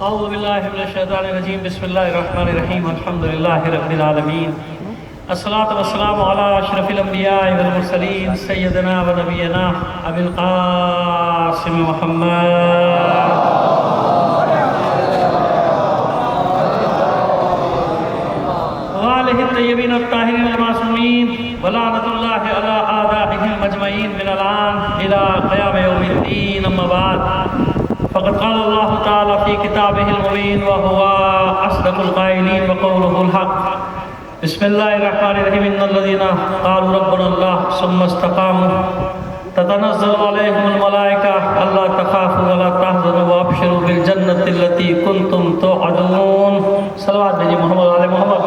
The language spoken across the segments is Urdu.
اعوذ باللہ من الشیطان الرجیم بسم اللہ الرحمن الرحیم الحمدللہ رب العالمین الصلاة والسلام علی اشرف الانبیاء والمرسلین سیدنا و نبینا ابی القاسم محمد وآلہ الطیبین الطاہرین المعصومین ولعنۃ اللہ علی اعدائہم مجمعین من الآن الی قیام یوم الدین اما بعد فقد قال الله تعالى في كتابه المبين وهو أصدق القائلين وقوله الحق بسم الله الرحمن الرحيم إن الذين قالوا ربنا الله ثم استقاموا تتنزل عليهم الملائكة ألا تخافوا ولا تحزنوا وأبشروا بالجنة التي كنتم توعدون صلوات بجي محمد علی محمد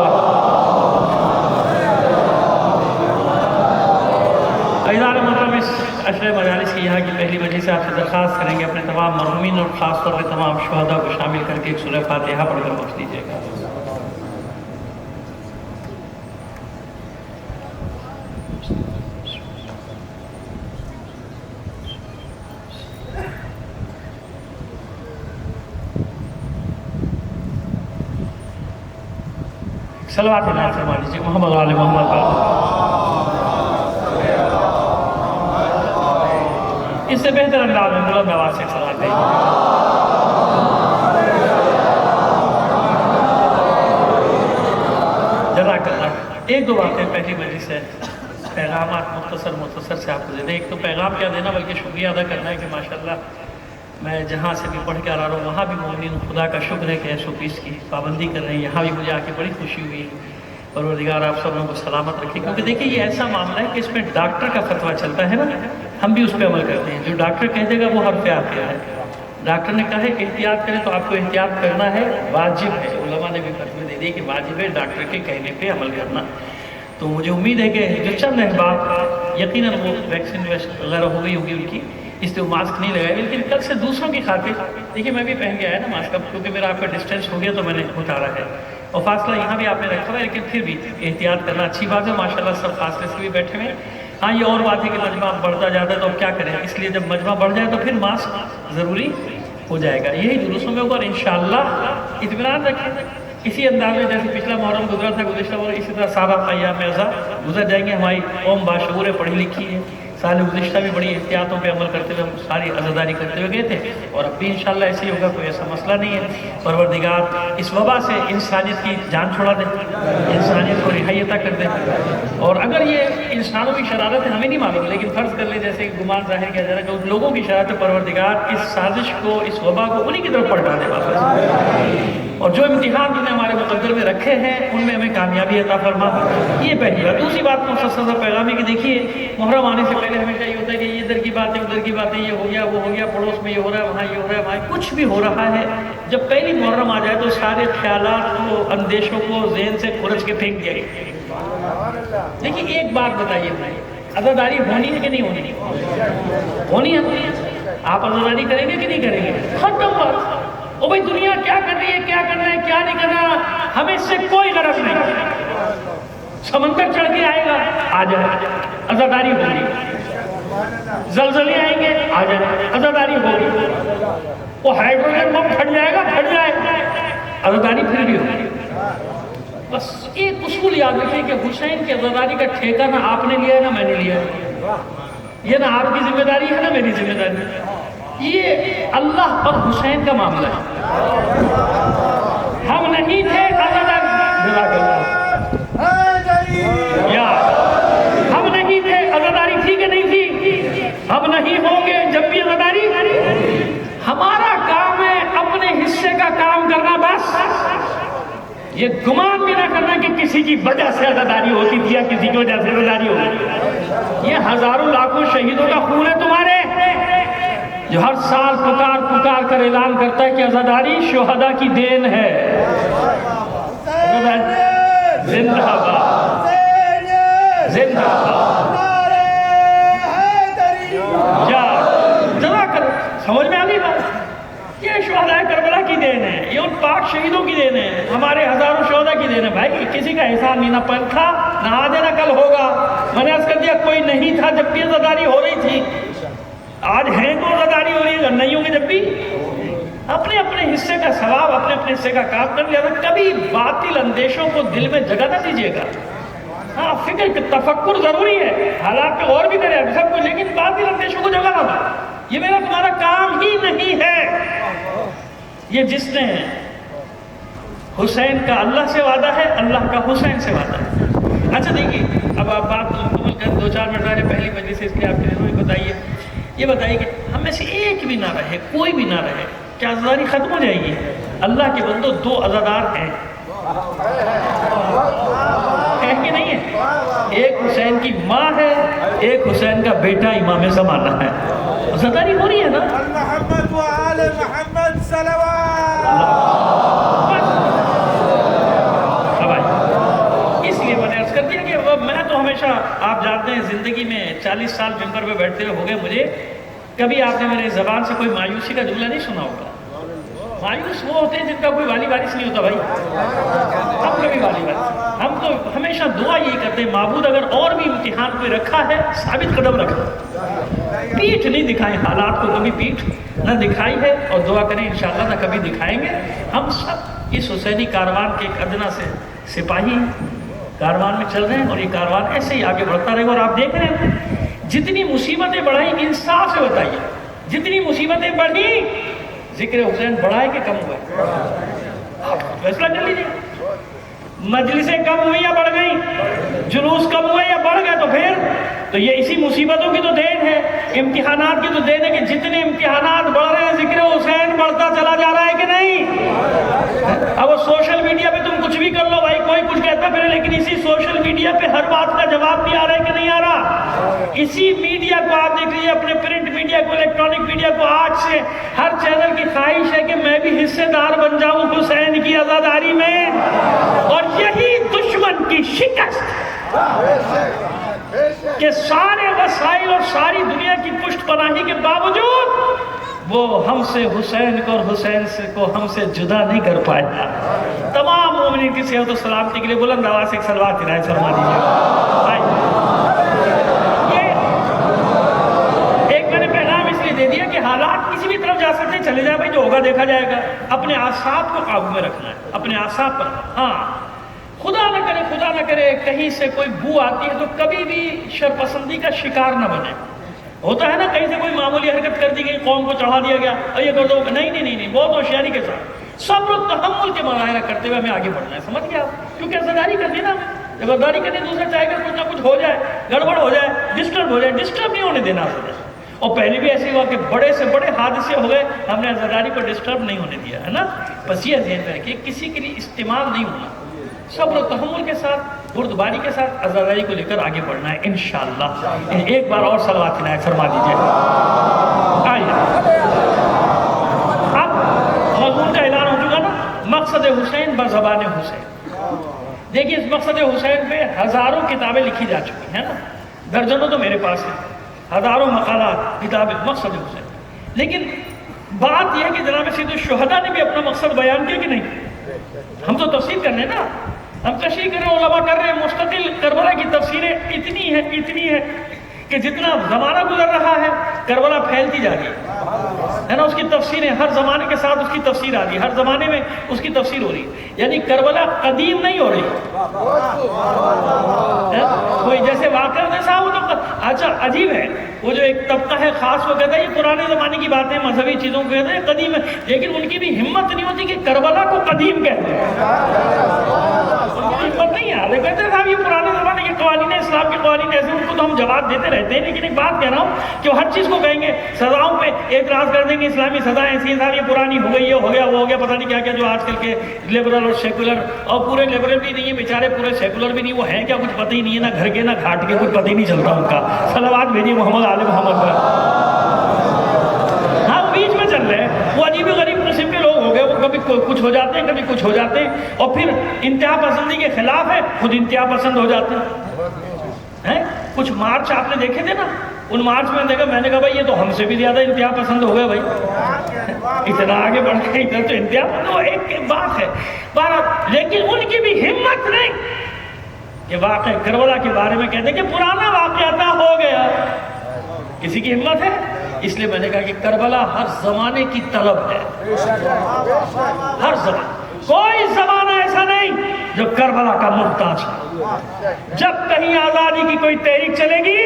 ایدار محترم اس عشر مجالس کی یہاں کی پہلی مجلس سے آپ سے درخواست کریں گے اپنے تمام مرحومین اور خاص طور پہ تمام شہداء کو شامل کر کے ایک سورہ فاتحہ پڑھ کر بخش دیجیے گا صلوات اللہ فرما دیجیے محمد علی محمد اس سے بہتر انداز میں بلند آواز سے صلوات دیجیے جزاک اللہ ایک دو باتیں پہلی مجلس سے پیغامات مختصر سے آپ کو دینا ایک تو پیغام کیا دینا بلکہ شکریہ ادا کرنا ہے کہ ماشاءاللہ میں جہاں سے بھی پڑھ کے آ رہا ہوں وہاں بھی مومنین خدا کا شکر ہے کہ 120 کی پابندی کر رہے ہیں یہاں بھی مجھے آ کے بڑی خوشی ہوئی پروردگار آپ سب لوگوں کو سلامت رکھے کیونکہ دیکھیں یہ ایسا معاملہ ہے کہ اس میں ڈاکٹر کا فتویٰ چلتا ہے نا ہم بھی اس پہ عمل کرتے ہیں جو ڈاکٹر کہہ دے گا وہ حرف عاطیہ ہے ڈاکٹر نے کہا ہے کہ احتیاط کریں تو آپ کو احتیاط کرنا ہے واجب ہے علماء نے بھی فتوی دے دی کہ واجب ہے ڈاکٹر کے کہنے پہ عمل کرنا تو مجھے امید ہے کہ جو چند احباب یقیناً وہ ویکسین وغیرہ ہو گئی ہوگی ان کی اس لیے ماسک نہیں لگائے لیکن کل سے دوسروں کی خاطر دیکھیے میں بھی پہن کے آیا نا ماسک اب کیونکہ میرا آپ کا ڈسٹینس ہو گیا تو میں نے اتارا ہے اور فاصلہ یہاں بھی آپ نے رکھا ہوا ہے لیکن پھر بھی احتیاط کرنا اچھی بات ہے ماشاءاللہ سب فاصلے سے بھی بیٹھے ہوئے ہاں یہ اور بات ہے کہ مجمع بڑھتا جاتا ہے تو اب کیا کریں اس لیے جب مجمع بڑھ جائے تو پھر ماسک ضروری ہو جائے گا یہی جلوسوں میں ہوگا اور انشاءاللہ اطمینان رکھیں اسی انداز میں جیسے پچھلا محرم گزرا تھا گزشتہ محرم اسی طرح سارا ایام اعزا گزر جائیں گے ہماری قوم باشعور پڑھی لکھی ہے سال گزشتہ بھی بڑی احتیاطوں پہ عمل کرتے ہوئے ہم ساری عزاداری کرتے ہوئے گئے تھے اور اب بھی انشاءاللہ ایسے ہی ہوگا کوئی ایسا مسئلہ نہیں ہے پروردگار اس وبا سے انسانیت کی جان چھوڑا دے انسانیت کو رہائی عطا کر دے اور اگر یہ انسانوں کی شرارت ہے ہمیں نہیں معلوم لیکن فرض کر لیں جیسے گمان ظاہر کیا جا رہا ہے کہ ان لوگوں کی شرارت پروردگار اس سازش کو اس وبا کو انہی کی طرف پلٹا دے واپس اور جو امتحان جنہیں ہمارے مقدر میں رکھے ہیں ان میں ہمیں کامیابی عطا فرما یہ پہلی بات دوسری بات مختصر سا پیغام ہے کہ دیکھیے محرم آنے سے پہلے ہمیشہ یہ ہوتا ہے کہ یہ ادھر کی باتیں ادھر کی باتیں یہ ہو گیا وہ ہو گیا پڑوس میں یہ ہو رہا ہے وہاں یہ ہو رہا ہے وہاں کچھ بھی ہو رہا ہے جب پہلی محرم آ جائے تو سارے خیالات کو اندیشوں کو ذہن سے کھرچ کے پھینک دیا گیا دیکھیے ایک بات بتائیے عزاداری ہونی ہے کہ نہیں ہونی ہونی ہے آپ عزاداری کریں گے کہ نہیں کریں گے ختم بات او بھائی دنیا کیا کر رہی ہے کیا کر رہا ہے کیا نہیں کر رہا ہمیں اس سے کوئی غرض نہیں سمندر چڑھ کے آئے گا آ جائے عزاداری ہوگی زلزلے آئیں گے آ جائے عزاداری ہوگی وہ ہائیڈروجن بم پھٹ جائے گا پھٹ جائے عزاداری پھر بھی ہوگی بس ایک اصول یاد رکھیے کہ حسین کی عزاداری کا ٹھیکہ نہ آپ نے لیا ہے نہ میں نے لیا ہے یہ نہ آپ کی ذمہ داری ہے نہ میری ذمہ داری ہے یہ اللہ اور حسین کا معاملہ ہے ہم نہیں تھے ہم نہیں تھے عزاداری تھی کہ نہیں تھی ہم نہیں ہوں گے جب بھی عزاداری ہمارا کام ہے اپنے حصے کا کام کرنا بس یہ گمان بھی نہ کرنا کہ کسی کی وجہ سے عزاداری ہوتی تھی یا کسی کی وجہ سے عزاداری ہوتی یہ ہزاروں لاکھوں شہیدوں کا خون ہے تمہارے جو ہر سال پکار کر اعلان کرتا ہے کہ عزاداری شہداء کی دین ہے زندہ باد زندہ باد جزا کر سمجھ میں آنی بات یہ شہداء کربلا کی دین ہے یہ ان پاک شہیدوں کی دین ہے ہمارے ہزاروں شہداء کی دین ہے بھائی کسی کا احسان نہیں نہ پل تھا نہ آج نہ کل ہوگا میں نے عرض کر دیا کوئی نہیں تھا جب بھی عزاداری ہو رہی تھی آج ہیں تو عزاداری ہو رہی ہے نہیں ہوگی جب بھی اپنے اپنے حصے کا ثواب، اپنے اپنے حصے کا کام کر لیا تھا. کبھی باطل اندیشوں کو دل میں جگہ نہ دیجیے گا. ہاں فکر تفکر ضروری ہے، حالات پہ اور بھی کرے سب کچھ، لیکن باطل اندیشوں کو جگہ نہ دو. یہ میرا تمہارا کام ہی نہیں ہے. یہ جس نے حسین کا اللہ سے وعدہ ہے، اللہ کا حسین سے وعدہ ہے. اچھا دیکھیے، اب آپ بات مکمل کر 2-4 منٹ رہے پہلی مجلس سے، اس کے آپ کے لیے بتائیے، یہ بتائیے کہ ہم میں سے ایک بھی نہ رہے، کوئی بھی نہ رہے، کیا عزاداری ختم ہو جائے گی؟ اللہ کے بندو 2 عزادار ہیں کہ نہیں ہے؟ ایک حسین کی ماں ہے، ایک حسین کا بیٹا امام زمانہ ہے. عزاداری ہو رہی ہے نا؟ محمد و آل محمد صلوات. اس لیے میں نے عرض کر دیا کہ میں تو ہمیشہ، آپ جانتے ہیں زندگی میں 40 سال ممبر پہ بیٹھتے ہوئے ہو گئے مجھے، کبھی آپ نے میرے زبان سے کوئی مایوسی کا جملہ نہیں سنا ہوگا. مایوس وہ ہوتے ہیں جن کا کوئی والی وارث نہیں ہوتا بھائی. ہم کبھی والی وارث، ہم تو ہمیشہ دعا یہی کرتے ہیں، معبود اگر اور بھی امتحان پہ رکھا ہے ثابت قدم رکھا، پیٹھ نہیں دکھائیں، حالات کو کبھی پیٹھ نہ دکھائی ہے، اور دعا کریں انشاءاللہ نہ کبھی دکھائیں گے. ہم سب اس حسینی کاروان کے ایک ادنا سے سپاہی کاروان میں چل رہے ہیں، اور یہ کاروان ایسے ہی آگے بڑھتا رہے گا. اور آپ دیکھ رہے ہیں جتنی مصیبتیں بڑھائیں، انصاف سے بتائیے، جتنی مصیبتیں بڑھی، ذکر حسین بڑھا ہے کہ کم ہوا ہے؟ فیصلہ کر لیجیے. مجلسیں کم ہوئی یا بڑھ گئی؟ جلوس کم ہوئے یا بڑھ گئے؟ تو پھر تو یہ اسی مصیبتوں کی تو دین ہے، امتحانات کی تو دین ہے کہ جتنے امتحانات بڑھ رہے ہیں ذکر حسین بڑھتا چلا جا رہا ہے کہ نہیں؟ اب وہ سوشل میڈیا پہ تم کچھ بھی کر لو بھائی، کوئی کچھ کہتا پھر، لیکن اسی سوشل میڈیا پہ ہر بات کا جواب بھی آ رہا ہے کہ نہیں آ رہا؟ اسی میڈیا کو آپ دیکھ لیجیے، اپنے پرنٹ میڈیا کو، الیکٹرانک میڈیا کو، آج سے ہر چینل کی خواہش ہے کہ میں بھی حصے دار بن جاؤں حسین کی عزاداری میں. اور یہی دشمن کی شکست کہ سارے وسائل اور ساری دنیا کی پشت پناہی کے باوجود وہ ہم سے حسین کو اور حسین سے کو ہم سے جدا نہیں کر پایا. تمام مومنین کی صحت و سلامتی کے لیے بلند آواز سے ایک صلوات عنایت فرما دیجیے. یہ ایک میں نے پیغام اس لیے دے دیا کہ حالات کسی بھی طرف جا سکتے چلے جائیں بھائی، جو ہوگا دیکھا جائے گا. اپنے اعصاب کو قابو میں رکھنا ہے، اپنے اعصاب پر. ہاں خدا نہ کرے کہیں سے کوئی بو آتی ہے تو کبھی بھی شرپسندی کا شکار نہ بنے. ہوتا ہے نا کہیں سے کوئی معمولی حرکت کر دی گئی، قوم کو چڑھا دیا گیا، اور یہ کر دو. نہیں، بہت ہوشیاری کے ساتھ صبر و تحمل کے مظاہرہ کرتے ہوئے ہمیں آگے بڑھنا ہے. سمجھ گیا؟ کیونکہ عزاداری کرنی نا ہمیں، جب عزاداری کرنی دوسرا چاہے گا کچھ نہ کچھ ہو جائے، گڑبڑ ہو جائے، ڈسٹرب ہو جائے. ڈسٹرب نہیں ہونے دینا عزاداری. اور پہلے بھی ایسے ہوا کہ بڑے سے بڑے حادثے ہو گئے، ہم نے عزاداری کو ڈسٹرب نہیں ہونے دیا ہے نا. بس یہ ذہن میں رکھیے، کسی کے لیے استعمال نہیں ہونا، صبر و تحمل کے ساتھ، بردباری کے ساتھ عزاداری کو لے کر آگے بڑھنا ہے انشاءاللہ. ایک بار اور صلوات عنایت فرما دیجیے. اب مضمون کا اعلان ہو چکا نا، مقصد حسین بزبان حسین. دیکھیے اس مقصد حسین پہ ہزاروں کتابیں لکھی جا چکی ہیں نا، درجنوں تو میرے پاس ہیں، ہزاروں مقالات، کتابیں مقصد حسین. لیکن بات یہ ہے کہ جناب سید الشہداء نے بھی اپنا مقصد بیان کیا کہ نہیں؟ ہم تو تفسیر کر رہے ہیں نا، ہم تشریح کر رہے ہیں، علماء کر رہے ہیں. مستقل کربلا کی تفسیریں اتنی ہے کہ جتنا زمانہ گزر رہا ہے کربلا پھیلتی جا رہی ہے نا. اس کی تفسیریں ہر زمانے کے ساتھ اس کی تفسیر آ رہی ہے، ہر زمانے میں اس کی تفسیر ہو رہی ہے. یعنی کربلا قدیم نہیں ہو رہی. کوئی جیسے واقعہ جیسا وہ تو اچھا عجیب ہے، وہ جو ایک طبقہ ہے خاص وہ کہتا ہے یہ پرانے زمانے کی باتیں، مذہبی چیزوں کو کہتے ہیں قدیم ہے، لیکن ان کی بھی ہمت نہیں ہوتی کہ کربلا کو قدیم کہتے ہیں. ہمت نہیں ہے، وہ کہتے ہیں صاحب یہ پرانے زمانے کے قوانین، اسلام کے قوانین ایسے، ان کو تو ہم جواب دیتے رہتے ہیں. لیکن ایک بات کہہ رہا ہوں کہ وہ ہر چیز کو کہیں گے، سزاؤں پہ اعتراض کر دیں گے، اسلامی سزائیں ایسی ہیں صاحب یہ پرانی ہو گئی، یہ ہو گیا وہ ہو گیا، پتہ نہیں کیا کیا. جو آج کل کے لبرل اور سیکولر، اور پورے لبرل بھی نہیں ہے بیچارے، پورے سیکولر بھی نہیں، وہ ہیں کیا کچھ پتہ ہی نہیں ہے، نہ گھر کے نہ گھاٹ کے، کچھ پتہ ہی نہیں چلتا ان کا. صلوات بھیجیے محمد آل محمد پر. ہاں وہ بیچ میں چل رہے ہیں، وہ عجیب غریب قسم کے لوگ ہو گئے، وہ کبھی کچھ ہو جاتے ہیں، کبھی کچھ ہو جاتے ہیں، اور پھر انتہا پسندی کے خلاف ہے، خود انتہا پسند ہو جاتے ہیں. کچھ مارچ آپ نے دیکھے تھے نا، ان مارچ میں دیکھا، میں نے کہا بھائی یہ تو ہم سے بھی زیادہ انتہا پسند ہو گئے بھائی، اتنا آگے بڑھ کے ادھر تو انتہا پسند. وہ ایک بات ہے بات، لیکن ان کی بھی ہمت نہیں کہ واقعہ کربلا کے بارے میں کہتے ہیں کہ پرانا واقعہ تھا ہو گیا. کسی کی ہمت ہے؟ اس لیے میں نے کہا کہ کربلا ہر زمانے کی طلب ہے، ہر زمانے، کوئی زمانہ ایسا نہیں جو کربلا کا محتاج ہے۔ جب کہیں آزادی کی کوئی تحریک چلے گی،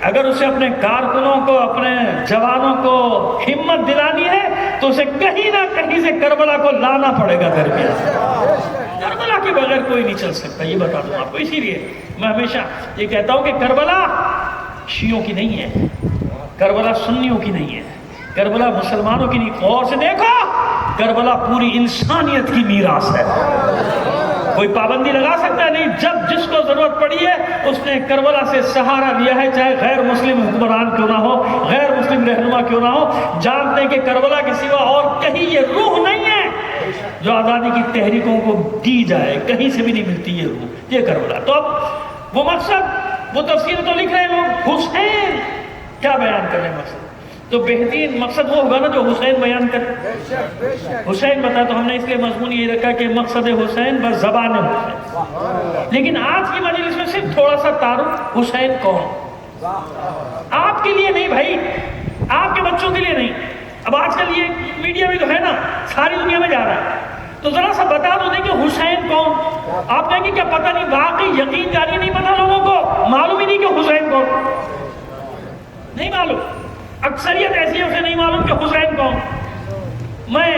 اگر اسے اپنے کارکنوں کو، اپنے جوانوں کو ہمت دلانی ہے تو اسے کہیں نہ کہیں سے کربلا کو لانا پڑے گا درمیان۔ کربلا کے بغیر کوئی نہیں چل سکتا، یہ بتا دوں آپ کو۔ اسی لیے میں ہمیشہ یہ کہتا ہوں کہ کربلا شیعوں کی نہیں ہے، کربلا سنیوں کی نہیں ہے، کربلا مسلمانوں کی نہیں۔ غور سے دیکھو، کربلا پوری انسانیت کی میراث ہے۔ کوئی پابندی لگا سکتا ہے نہیں، جب جس کو ضرورت پڑی ہے اس نے کربلا سے سہارا لیا ہے، چاہے غیر مسلم حکمران کیوں نہ ہو، غیر مسلم رہنما کیوں نہ ہو، جانتے ہیں کہ کربلا کے سوا اور کہیں یہ روح نہیں ہے جو آزادی کی تحریکوں کو دی جائے، کہیں سے بھی نہیں ملتی یہ روح، یہ کربلا۔ تو اب وہ مقصد، وہ تفسیر تو لکھ رہے ہیں لوگ، حسین کیا بیان کر رہے ہیں مقصد؟ تو بہترین مقصد وہ ہوگا نا جو حسین بیان کرے۔ حسین بتا، تو ہم نے اس لیے مضمون یہ رکھا کہ مقصد حسین بس زبان حسین۔ لیکن آج کی مجلس میں صرف تھوڑا سا تعارف، حسین کون؟ آپ کے لیے نہیں بھائی، آپ کے بچوں کے لیے نہیں۔ اب آج کل یہ میڈیا میں تو ہے نا، ساری دنیا میں جا رہا ہے، تو ذرا سا بتا دو کہ حسین کون؟ آپ کہیں گے کیا پتہ نہیں، واقعی یقین جاری نہیں پتا لوگوں کو، معلوم ہی نہیں کہ حسین کون، نہیں معلوم۔ اکثریت ایسی ہے اسے نہیں معلوم کہ حسین کون۔ میں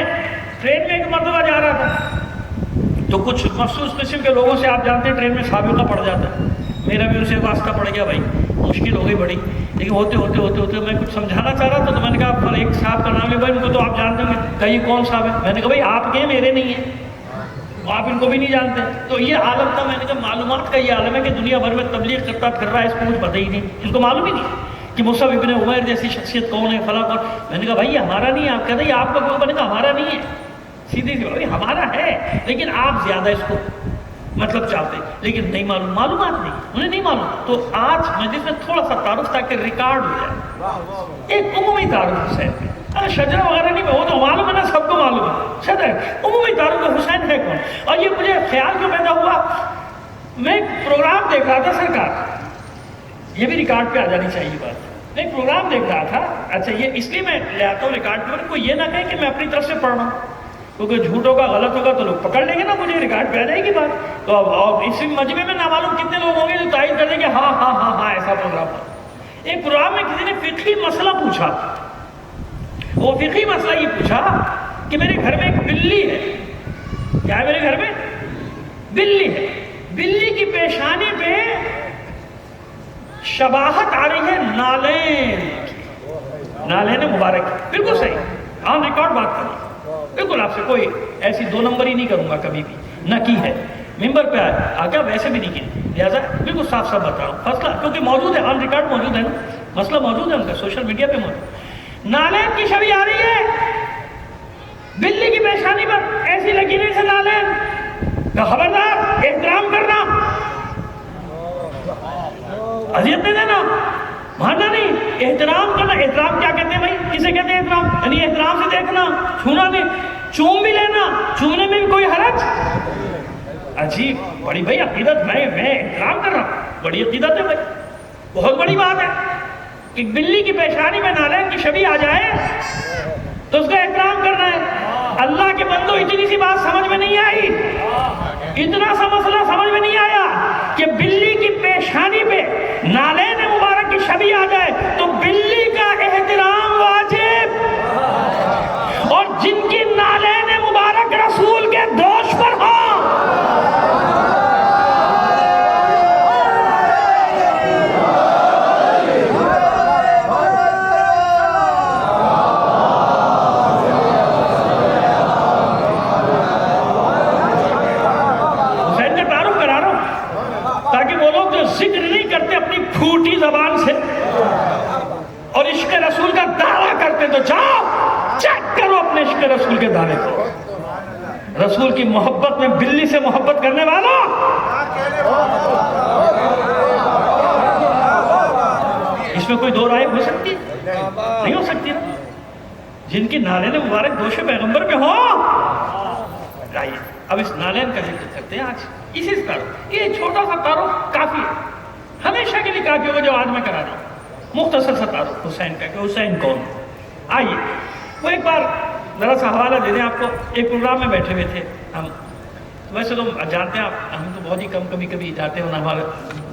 ٹرین میں ایک مرتبہ جا رہا تھا، تو کچھ مخصوص قسم کے لوگوں سے آپ جانتے ہیں ٹرین میں سابقہ پڑ جاتا ہے، میرا بھی ان سے واسطہ پڑ گیا بھائی، مشکل ہو گئی بڑی، لیکن ہوتے میں کچھ سمجھانا چاہ رہا تھا، تو میں نے کہا ایک صاحب کا نام ہے بھائی، ان کو تو آپ جانتے ہیں کہ یہ کون صاحب ہے؟ میں نے کہا بھائی آپ کے ہیں، میرے نہیں ہیں، آپ ان کو بھی نہیں جانتے۔ تو یہ عالم تھا، میں نے کہا معلومات کا یہ عالم ہے کہ دنیا بھر میں تبلیغ کرتا پھر رہا ہے، اس کو کچھ پتہ ہی نہیں، اس کو معلوم ہی نہیں کہ مصعب ابن عمیر جیسی شخصیت کون ہے، فلاں کون۔ میں نے کہا بھائی یہ ہمارا نہیں ہے، آپ کہتے ہیں آپ کا کون؟ میں نے کہا ہمارا نہیں ہے، سیدھی سی بھائی ہمارا ہے، لیکن آپ زیادہ اس کو مطلب چاہتے، لیکن نہیں معلوم، معلومات نہیں، انہیں نہیں معلوم۔ تو آج میں جس میں تھوڑا سا تعارف تاکہ ریکارڈ ہو جائے، ایک عمومی تعارف حسین پہ، شجرہ وغیرہ نہیں، وہ تو معلوم ہے نا، سب کو معلوم ہے شجرہ، عمومی تعارف حسین ہے کون۔ اور یہ مجھے خیال کیوں پیدا ہوا، میں ایک پروگرام دیکھ رہا تھا، سرکار یہ بھی ریکارڈ پہ آ جانی چاہیے بات، میں ایک پروگرام دیکھ رہا تھا، اچھا یہ اس لیے میں لے آتا ہوں ریکارڈ پہ، کوئی یہ نہ کہے کہ میں اپنی طرف سے پڑھ رہا ہوں، کیونکہ جھوٹ ہوگا، غلط ہوگا تو لوگ پکڑ لیں گے نا، مجھے ریکارڈ پہ آ جائے گی بات۔ تو اب اس مجمع میں نامعلوم کتنے لوگ ہوں گے جو تائید کر دیں گے ہاں ہاں ہاں ہاں ایسا پروگرام ہو۔ ایک پروگرام میں کسی نے فقہی مسئلہ پوچھا، وہ فقہی مسئلہ یہ پوچھا کہ میرے گھر میں ایک بلی ہے، کیا ہے میرے گھر میں؟ بلی ہے، بلی کی پیشانی پہ شباہت آ رہی ہے نالین کی، نالین مبارک، بالکل صحیح، آن ریکارڈ بات کریں، بالکل آپ سے کوئی ایسی دو نمبر ہی نہیں کروں گا کبھی بھی، نہ کی ہے، ممبر پہ آگیا ویسے بھی نہیں کی، لہٰذا بالکل صاف صاف بتا رہا ہوں، مسئلہ کیونکہ موجود ہے، آن ریکارڈ موجود ہے نا، مسئلہ موجود ہے ان کا، سوشل میڈیا پہ موجود۔ نالین کی شبیہ آ رہی ہے، بلی کی پیشانی پر ایسی لکیریں سے نالین، کہ خبردار احترام کرنا، اذیت نہیں دینا، ماننا نہیں، احترام کرنا۔ احترام کیا کہتے ہیں بھائی، کسے کہتے ہیں احترام؟ یعنی احترام سے دیکھنا، چھونا نہیں، چوم بھی لینا، چومنے میں بھی کوئی حرج؟ عجیب، بڑی بھائی عقیدت، میں احترام کر رہا ہوں، بڑی عقیدت ہے بھائی، بہت بڑی بات ہے کہ بلی کی پیشانی میں نالین کی شبیہ آ جائے تو اس کا احترام کرنا ہے۔ اللہ کے بندو اتنی سی بات سمجھ میں نہیں آئی، اتنا سا مسئلہ سمجھ میں نہیں آیا کہ بلی کی پیشانی پہ نالین مبارک کی شبیہ آ جائے تو بلی کا احترام واجب، اور جن کی نالین مبارک رسول کے دوش پر ہو، ذکر نہیں کرتے اپنی پھوٹی زبان سے اور عشق رسول کا دعویٰ کرتے، تو جاؤ چیک کرو اپنے عشق رسول کے دعوے کو۔ رسول کی محبت میں بلی سے محبت کرنے والا، اس میں کوئی دو رائے ہو سکتی؟ نہیں ہو سکتی نا، جن کی نالین مبارک دوش پیغمبر پہ ہو۔ آئیے اب اس نالین کا ذکر کرتے ہیں آج، اسی سے تعارف، یہ چھوٹا سا تعارف کافی ہے، ہمیشہ کے لیے کافی ہوگا جو آج میں کرا رہا ہوں۔ مختصر سا تعارف حسین کا کہ حسین کون. آئیے وہ ایک بار ذرا سا حوالہ دے دیں آپ کو. ایک پروگرام میں بیٹھے ہوئے تھے ہم, ویسے تو جانتے ہیں آپ, ہم تو بہت ہی کم کبھی کبھی جاتے ہیں, ہمارا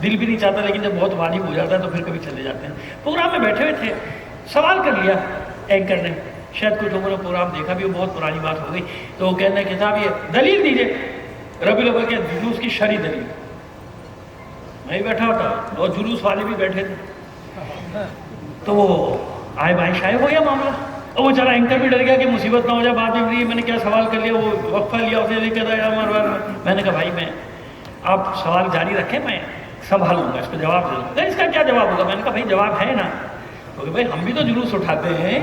دل بھی نہیں چاہتا, لیکن جب بہت واجب ہو جاتا ہے تو پھر کبھی چلے جاتے ہیں. پروگرام میں بیٹھے ہوئے تھے, سوال کر لیا اینکر نے, شاید کچھ لوگوں نے پروگرام دیکھا بھی, وہ بہت پرانی بات ہو گئی, تو وہ کہنا کہ صاحب یہ دلیل دیجیے ربیع الاول کے جلوس کی شرعی دلیل. میں بیٹھا ہوتا اور جلوس والے بھی بیٹھے تھے, تو وہ آئے بائیں شائع ہو گیا معاملہ. اور وہ چلا اینکر بھی ڈر گیا کہ مصیبت نہ ہو جائے بعد میں. میں نے کیا سوال کر لیا, وہ وقفہ لیا, اسے لے کے میں نے کہا بھائی میں آپ سوال جاری رکھیں, میں سنبھال لوں گا, اس کو جواب دے دوں گا. اس کا کیا جواب ہوگا؟ میں نے کہا بھائی جواب ہے نا, کیونکہ بھائی ہم بھی تو جلوس اٹھاتے ہیں,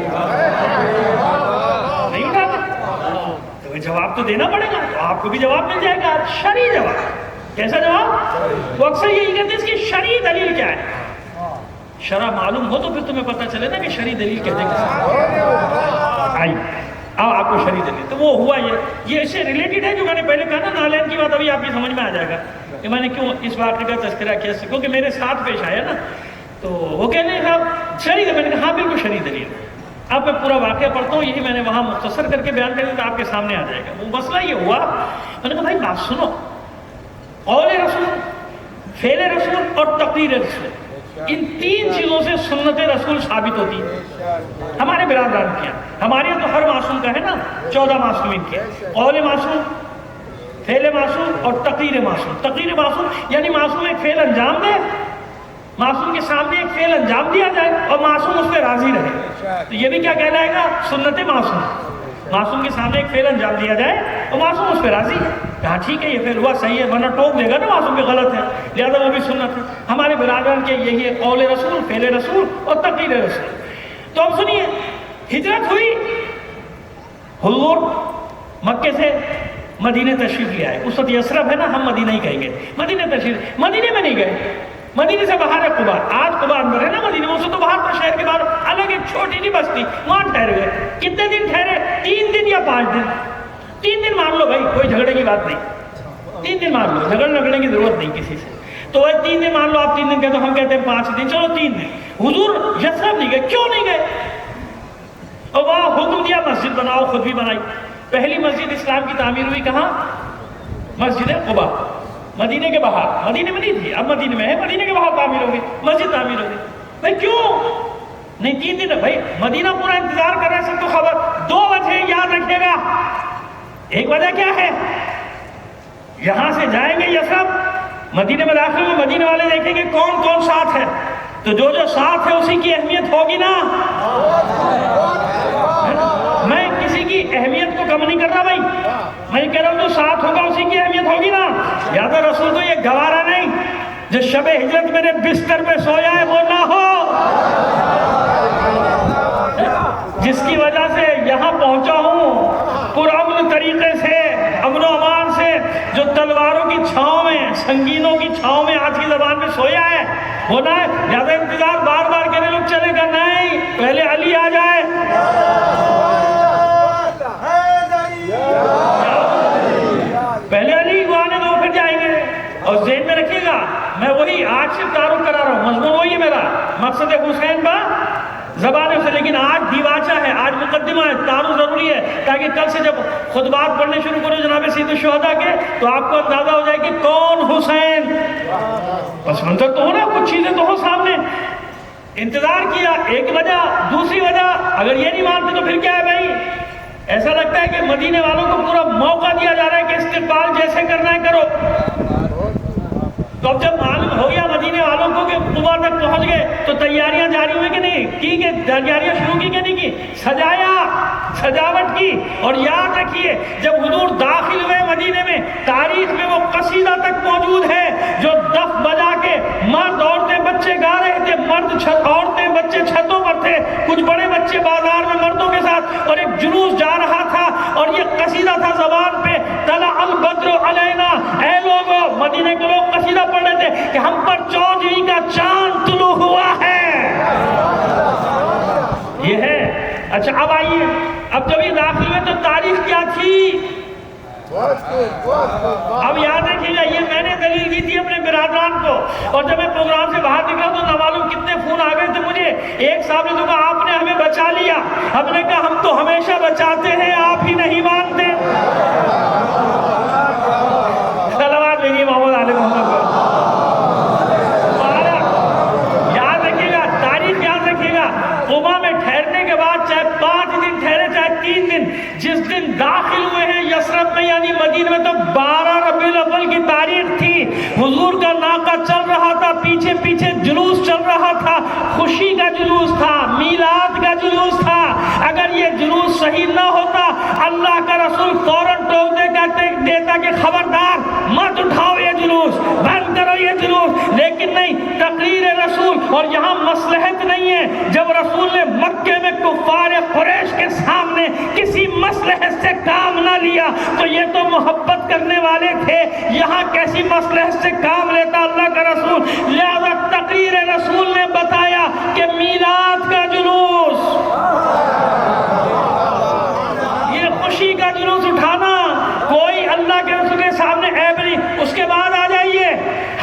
نہیں اٹھاتے, تو جواب تو دینا پڑے گا. تو آپ کو بھی جواب مل جائے گا, شرعی جواب. کیسا جواب؟ وہ اکثر یہی کہتے ہیں اس کی شرعی دلیل کیا ہے. شرع معلوم ہو تو پھر تمہیں پتہ چلے نا کہ شرعی دلیل کہتے ہیں. آئیے آپ کو شرعی دلیل. تو وہ ہوا یہ اس سے ریلیٹڈ ہے جو میں نے پہلے کہا نا, نالین کی بات. ابھی آپ کی سمجھ میں آ جائے گا کہ میں نے کیوں اس واقعے کا تذکرہ کیا, کیونکہ میرے ساتھ پیش آیا نا. تو وہ کہنے ہیں صاحب شرعی دلیل. میں نے کہا ہاں بالکل شرعی دلیل. اب میں پورا واقعہ پڑھتا ہوں, یہی میں نے وہاں مختصر کر کے بیان کر دیا تو آپ کے سامنے آ جائے گا. وہ مسئلہ یہ ہوا, میں نے کہا بھائی بات سنو, قول رسول, فعل رسول اور تقریر رسول, ان تین چیزوں سے سنت رسول ثابت ہوتی ہے ہمارے برادران کیا. ہمارے یہاں تو ہر معصوم کا ہے نا 14 معصومین کی, قول معصوم, فعل معصوم اور تقریر معصوم. تقریر معصوم یعنی معصوم ایک فعل انجام دے, معصوم کے سامنے ایک فعل انجام دیا جائے اور معصوم اس پہ راضی رہے, تو یہ بھی کیا کہلائے گا؟ سنت معصوم. معصوم کے سامنے ایک فعل انجام دیا جائے اور معصوم اس پہ راضی ہے. کہا ٹھیک ہے یہ فعل ہوا, صحیح ہے, ورنہ ٹوک دے گا نا معصوم پہ غلط ہے, لہذا وہ بھی سنت ہے. ہمارے برادران کے یہی ہے قول رسول, فعل رسول اور تقریر رسول. تو اب سنیے, ہجرت ہوئی, حضور مکے سے مدینہ تشریف لے آئے. اس وقت یثرب ہے نا, ہم مدینہ ہی کہیں گے. مدینہ تشریف, مدینہ میں نہیں گئے, مدینہ سے باہر ہے قباء. آج قباء اندر ہے نا مدینہ, اس سے تو باہر تھا, شہر کے باہر الگ ایک چھوٹی سی بستی, وہاں ٹھہر گئے. کتنے دن ٹھہرے؟ 3 دن یا 5 دن. 3 دن مان لو بھائی, کوئی جھگڑے کی بات نہیں. 3 دن مان لو, جھگڑنے کی ضرورت نہیں کسی سے. تو وہ 3 دن مان لو, آپ 3 دن کہتے ہو, ہم کہتے ہیں 5 دن, چلو 3 دن. حضور یثرب نہیں گئے. کیوں نہیں گئے؟ اور وہاں حکم دیا مسجد بناؤ, خود بھی بنائی. پہلی مسجد اسلام کی تعمیر ہوئی کہاں؟ مسجد قباء, مدینے کے باہر. مدینے میں نہیں تھی, اب مدینے میں ہے, مدینے کے باہر تعمیر ہوگی, مسجد تعمیر ہوگی. بھائی کیوں نہیں 3 دن؟ بھائی مدینہ پورا انتظار کر رہے, سب کو خبر. 2 وجہ یاد رکھیے گا. ایک وجہ کیا ہے؟ یہاں سے جائیں گے یثرب, مدینے میں داخل میں مدینے والے دیکھیں گے کون کون ساتھ ہے, تو جو ساتھ ہے اسی کی اہمیت ہوگی نا. میں کسی کی اہمیت کو کم نہیں کر رہا بھائی, میں کہہ رہا ہوں جو ساتھ ہوگا اسی کی اہمیت ہوگی نا. یاد رسول کو یہ گوارا نہیں جو شب ہجرت میرے بستر پہ سویا ہے وہ نہ ہو, جس کی وجہ سے یہاں پہنچا ہوں پرامن طریقے سے, امن و امان سے, جو تلواروں کی چھاؤں میں, سنگینوں کی چھاؤں میں آج کی زبان میں سویا ہے وہ نہ ہے. زیادہ انتظار بار بار کرنے لوگ چلے گا نہیں, پہلے علی آ جائے. پہلے علی کو آنے دو, پھر جائیں گے. اور ذہن میں رکھیے گا, میں وہی آج سے تعارف کرا رہا ہوں, مضمون وہی ہے میرا, مقصد حسین با زبانوں سے, لیکن آج دیواچہ ہے, آج مقدمہ ہے, تعارف ضروری ہے, تاکہ کل سے جب خطبات پڑھنے شروع کرو جناب سید الشہداء کے, تو آپ کو اندازہ ہو جائے کہ کون حسین. بس منظر تو ہو نا, کچھ چیزیں تو ہو سامنے. انتظار کیا, ایک وجہ. دوسری وجہ, اگر یہ نہیں مانتے تو پھر کیا ہے بھائی؟ ایسا لگتا ہے کہ مدینے والوں کو پورا موقع دیا جا رہا ہے کہ استقبال جیسے کرنا ہے کرو. تو اب جب معلوم ہو گیا مدینے والوں کو کہ قباء تک پہنچ گئے, تو تیاریاں جاری ہوئی کہ نہیں کی, کہ تیاریاں شروع کی کہ نہیں کی, سجایا, سجاوٹ کی. اور یاد رکھیے جب حضور داخل ہوئے مدینے میں, تاریخ میں وہ قصیدہ تک موجود ہے جو دف بجا کے مرد عورتیں بچے گا رہے تھے. مرد عورتیں بچے چھتوں پر تھے, کچھ بڑے بچے بازار میں مردوں کے ساتھ, اور ایک جلوس جا رہا تھا, اور یہ قصیدہ تھا زبان پہ, طلع البدر علینا. اے لوگو, مدینے کے لوگ قصیدہ پڑھ رہے تھے کہ ہم پر 14ویں کا چاند طلوع ہوا ہے. یہ ہے. اچھا اب آئیے, اب جب یہ داخل ہوئے تو تاریخ کیا تھی؟ اب یاد رکھیے گا، یہ میں نے دلیل دی تھی اپنے برادران کو، اور جب میں پروگرام سے باہر نکلا تو نہ معلوم کتنے فون آ گئے تھے مجھے۔ ایک صاحب نے تو کہا آپ نے ہمیں بچا لیا، ہم نے کہا ہم تو ہمیشہ بچاتے ہیں، آپ ہی نہیں مانتے۔ صلوات بھیجیے محمد علی محمد پر۔ یاد رکھیے گا، تاریخ یاد رکھیے گا، قبا میں ٹھہرنے کے بعد چاہے 5 دن ٹھہرے چاہے 3 دن، جس دن داخل ہوئے ہیں یثرب میں یعنی مدینہ میں، تو 12 ربیع الاول کی تاریخ تھی۔ حضور کا ناقہ چل رہا تھا، پیچھے پیچھے جلوس چل رہا تھا، خوشی کا جلوس تھا، میلاد کا جلوس تھا۔ اگر یہ جلوس صحیح نہ ہوتا، اللہ کا رسول فوراً ٹوک دیتا کہ خبردار مت اٹھاؤ یہ جلوس، بند کرو یہ جلوس، لیکن نہیں، تقریر رسول۔ اور یہاں مصلحت نہیں ہے، جب رسول نے مکے میں کفار قریش کے سامنے کسی مصلحت سے کام نہ لیا تو یہ تو محبت کرنے والے تھے، یہاں کیسی مصلحت سے کام لیتا اللہ کا رسول؟ لہذا تقریر رسول نے بتایا کہ میلاد کا جلوس، یہ خوشی کا جلوس اٹھانا کوئی اللہ کے رسول کے سامنے عیب نہیں۔ اس کے بعد آ جائیے،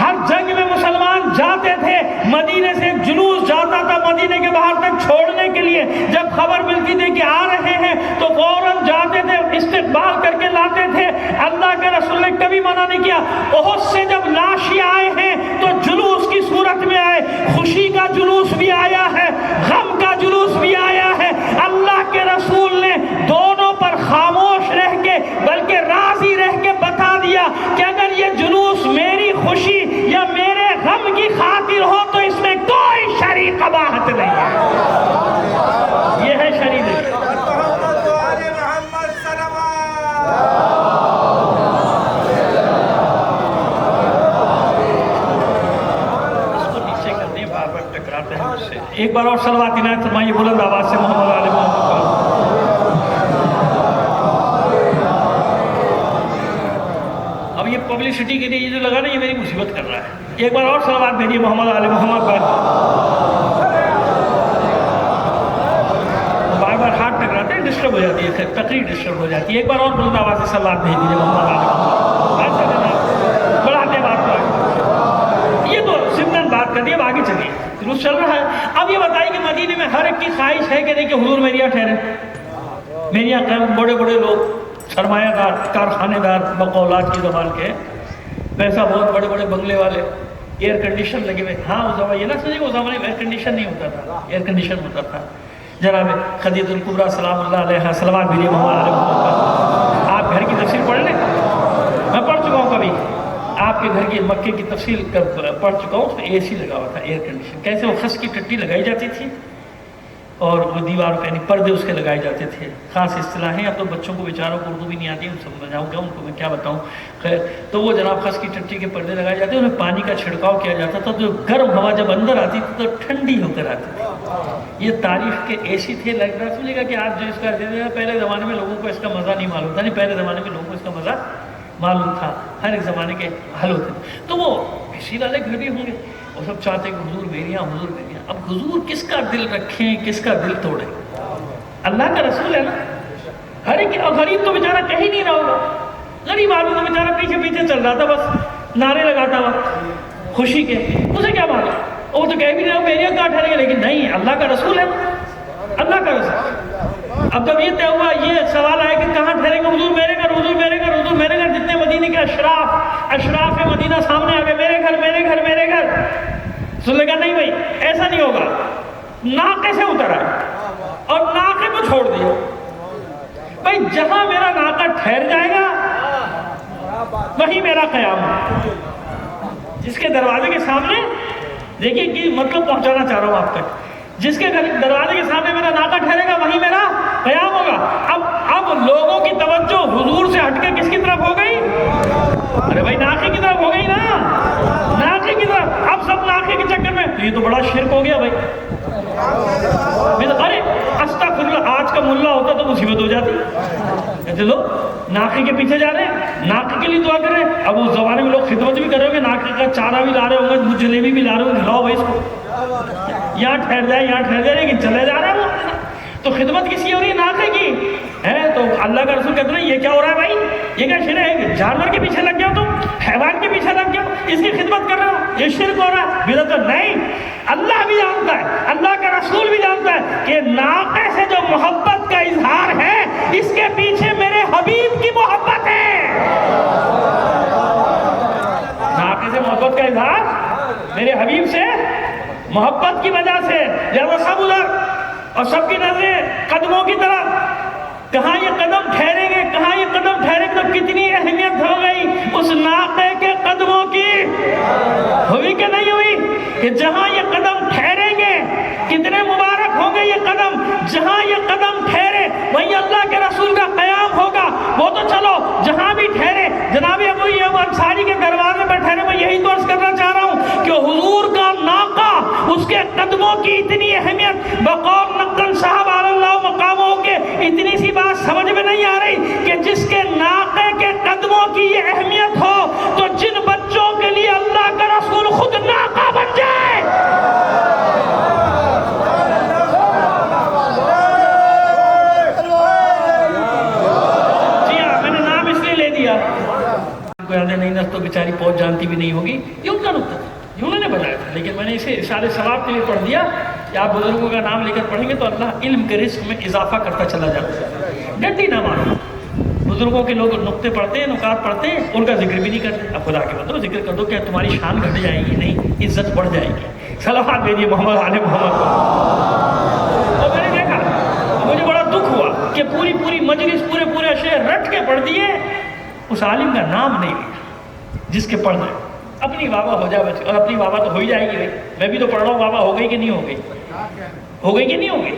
ہر جنگ میں مسلمان جاتے تھے، مدینے سے ایک جلوس جاتا تھا مدینے کے باہر تک چھوڑنے کے لیے، جب خبر ملتی تھی کہ آ رہے ہیں تو فوراً جاتے تھے، استقبال کر کے لاتے تھے۔ اللہ کے رسول نے کبھی منع نہیں کیا۔ احد سے جب لاشیں آئے ہیں تو جلوس کی صورت میں آئے، خوشی کا جلوس بھی آیا ہے، غم کا جلوس بھی آیا ہے۔ اللہ کے رسول نے دونوں پر خاموش رہ کے بلکہ راضی رہ کے بتا دیا کہ اگر یہ جلوس میری خوشی یا میرے غم کی خاطر ہو تو اس میں کوئی شرعی قباحت نہیں ہے، یہ ہے شرعی دلیل۔ محمد و آل محمد صلوات۔ اس کو نیچے کر دیں، بار بار ٹکراتے ہیں اس سے۔ ایک بار اور صلوات عنایت فرمائیے بلند آواز سے محمد علی محمد پر۔ اب یہ پبلسٹی کے لیے یہ جو لگا نا، یہ میری مصیبت کر رہا ہے۔ ایک بار اور صلوات بھیجیے محمد علی محمد پر۔ بار بار ہاتھ ٹکراتے ہیں، ڈسٹرب ہو جاتی ہے، تقریر ڈسٹرب ہو جاتی ہے۔ ایک بار اور بلند آواز سے صلوات بھیج دیجیے محمد علی محمد۔ بات کر دینا، بڑھاتے بات کو، یہ تو ضمن بات کر دی، اب آگے چلیے، جلوس چل رہا ہے۔ اب یہ بتائیے کہ مدینے میں ہر ایک کی خواہش ہے کہ نہیں کہ حضور میرے یہاں ٹھہرے، میرے یہاں بڑے بڑے لوگ، سرمایہ دار، کارخانے دار بقولات کی زبان کے، پیسہ بہت بڑے بڑے بنگلے والے، ایئر کنڈیشن لگے ہوئے۔ ہاں اس زمانے، یہ نہ سمجھے اس زمانے میں ایئر کنڈیشن نہیں ہوتا تھا، ایئر کنڈیشن ہوتا تھا۔ جناب خدیجہ الکبریٰ سلام اللہ علیہ، صلوات بھیجیے محمد علیہ محمد۔ آپ گھر کی تفسیر پڑھ لیں، میں پڑھ چکا ہوں کبھی، آپ کے گھر کی مکے کی تفصیل پڑھ چکا ہوں، اس میں اے سی لگا ہوا تھا، ایئر کنڈیشن، کیسے وہ خس کی ٹٹی لگائی جاتی تھی اور وہ دیوار پہ یعنی پردے اس کے لگائے جاتے تھے، خاص اصطلاحیں۔ اب تو بچوں کو بیچاروں کو اردو بھی نہیں آتی، ان سمجھاؤں گا ان کو میں کیا بتاؤں، خیر۔ تو وہ جناب خس کی ٹٹی کے پردے لگائے جاتے ہیں، ان میں پانی کا چھڑکاؤ کیا جاتا تھا، جو گرم ہوا جب اندر آتی تھی تو ٹھنڈی ہو کر آتی تھی۔ یہ تاریخ کے اے سی تھے، لگ رہا سمجھے گا کہ آج جو اس کا پہلے زمانے میں لوگوں کو اس کا مزہ نہیں معلوم تھا، نہیں پہلے زمانے میں لوگوں کو اس کا مزہ معلوم تھا، ہر ایک زمانے کے حل ہوتے تھے۔ تو وہ اسی والے گھر بھی ہوں گے، وہ سب چاہتے ہیں کہ حضور میرے یہاں، حضور میرے یہاں۔ اب حضور کس کا دل رکھیں، کس کا دل توڑیں؟ اللہ کا رسول ہے نا، ہر ایک۔ اور غریب تو بیچارہ کہیں نہیں رہا ہوگا، غریب آدمی تو بیچارہ پیچھے پیچھے چل رہا تھا، بس نعرے لگاتا ہوا خوشی کے، اسے کیا معلوم، وہ تو کہہ بھی نہیں رہا میرے یہاں کہاں ٹھہرے گا، لیکن نہیں، اللہ کا رسول ہے، اللہ کا رسول۔ اب جب یہ طے ہوا، یہ سوال آیا کہ کہاں ٹھہریں گے، حضور میرے گھر، حضور میرے گھر، حضور میرے گھر۔ جتنے مدینے کے اشراف مدینہ سامنے آ گئے، میرے گھر میرے گھر میرے گھر۔ سن لے گا نہیں بھائی ایسا نہیں ہوگا، ناقے سے اتر آئے اور ناقے کو چھوڑ دیا، بھائی جہاں میرا ناقہ ٹھہر جائے گا وہی میرا قیام ہے۔ جس کے دروازے کے سامنے، دیکھیے کہ مطلب پہنچانا چاہ رہا ہوں آپ تک، جس کے دروازے کے سامنے میرا ناقہ ٹھہرے گا وہی میرا قیام ہوگا۔ اب لوگوں کی توجہ حضور سے ہٹ کے کس کی طرف ہو گئی؟ ارے بھائی ناقے کی طرف ہو گئی نا، ناقے کی طرف۔ اب سب ناقے کے چکر میں، یہ تو بڑا شرک ہو گیا بھائی۔ ارے استغفراللہ، آج کا ملا ہوتا تو مصیبت ہو جاتی۔ کہتے لوگ ناقے کے پیچھے جا رہے ہیں، ناقے کے لیے دعا کر رہے ہیں۔ اب اس زمانے میں لوگ خدمت بھی کر رہے ہوں گے، ناقے کا چارہ بھی لا رہے ہوں گے، دودھ جلیبی بھی لا رہے ہوں گے، لاؤ بھائی اس کو، یہاں ٹھہر جائے یہاں ٹھہر جائے، لیکن چلے جا رہے ہیں وہ۔ تو خدمت کسی ہو رہی ہے ناقے کی ہے، تو اللہ کا رسول کہتے ہیں یہ کیا ہو رہا ہے بھائی، یہ کیا شرک ہے؟ جانور کے پیچھے لگ جاؤ، تم حیوان کے پیچھے لگ جاؤ، اس کی خدمت کر رہے ہو، یہ شرک ہو رہا ہے، بدعت نہیں۔ اللہ بھی جانتا ہے، اللہ کا رسول بھی جانتا ہے کہ ناقے سے جو محبت کا اظہار ہے اس کے پیچھے میرے حبیب کی محبت ہے۔ ناقے سے محبت کا اظہار میرے حبیب سے محبت کی وجہ سے، لہذا سب ادھر اور سب کی نظریں قدموں کی طرف، کہاں یہ قدم ٹھہریں گے، کہاں یہ قدم ٹھہریں گے، تو کتنی اہمیت ہو گئی اس ناقے کے قدموں کی، ہوئی کہ نہیں ہوئی؟ کہ جہاں یہ قدم ٹھہریں گے کتنے مبارک ہوں گے یہ قدم، جہاں یہ قدم ٹھہرے وہیں اللہ کے رسول کا قیام ہوگا۔ وہ تو چلو جہاں بھی ٹھہرے، جناب ابو ایوب انصاری کے دروازے پر ٹھہرے، میں یہی تو عرض کرنا چاہ رہا ہوں کہ حضور کا ناقہ، اس کے قدموں کی اتنی اہمیت، بقول نقل صاحب علی اللہ مقاموں کے اتنی سی بات سمجھ میں نہیں آ رہی کہ جس کے ناقے کے قدموں کی یہ اہمیت ہو تو جن بچوں کے لیے اللہ کا رسول خود ناقہ بن جائے۔ جی ہاں، میں نے نام اس لیے لے دیا، کو یاد نہیں نہ تو بیچاری پہنچ جانتی بھی نہیں ہوگی، یہ ان کا نقطہ تھا، یہ انہوں نے بتایا تھا، لیکن میں نے اسے ارشاد ثواب کے لیے پڑھ دیا کہ آپ بزرگوں کا نام لے کر پڑھیں گے تو اللہ علم کے رزق میں اضافہ کرتا چلا جاتا ہے۔ ڈنڈی نہ مارو، بزرگوں کے لوگ نقطے پڑھتے ہیں، نکات پڑھتے ہیں، ان کا ذکر بھی نہیں کرتے۔ اب خدا کے بندو ذکر کر دو کہ تمہاری شان گھٹ جائے گی، نہیں عزت بڑھ جائے گی۔ صلوات بھیجیے محمد آل محمد کو۔ اور میں نے دیکھا، مجھے بڑا دکھ ہوا کہ پوری مجلس پورے اشعار رٹ کے پڑھ دیے، اس عالم کا نام نہیں لیا جس کے پڑھ رہے۔ اپنی بابا ہو جائے بچے، اور اپنی بابا تو ہو ہی جائے گی بھائی، میں بھی تو پڑھ رہا ہوں، بابا ہو گئی کہ نہیں ہو گئی، ہو گئی کہ نہیں ہو گئی،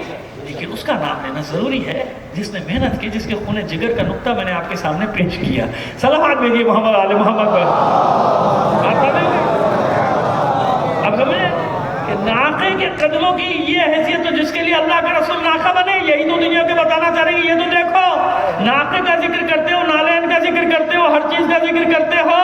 لیکن اس کا نام لینا ضروری ہے جس نے محنت کی، جس کے خون جگر کا نقطہ میں نے آپ کے سامنے پیش کیا۔ صلوات بھیجیے محمد آل محمد پر۔ اب سمجھے کہ ناقے کے قدموں کی یہ حیثیت تو جس کے لیے اللہ کا رسول ناقہ بنے، یہی تو دنیا کے بتانا چاہ رہے ہیں۔ یہ تو دیکھو، ناقے کا ذکر کرتے ہو، نالین کا ذکر کرتے ہو، ہر چیز کا ذکر کرتے ہو،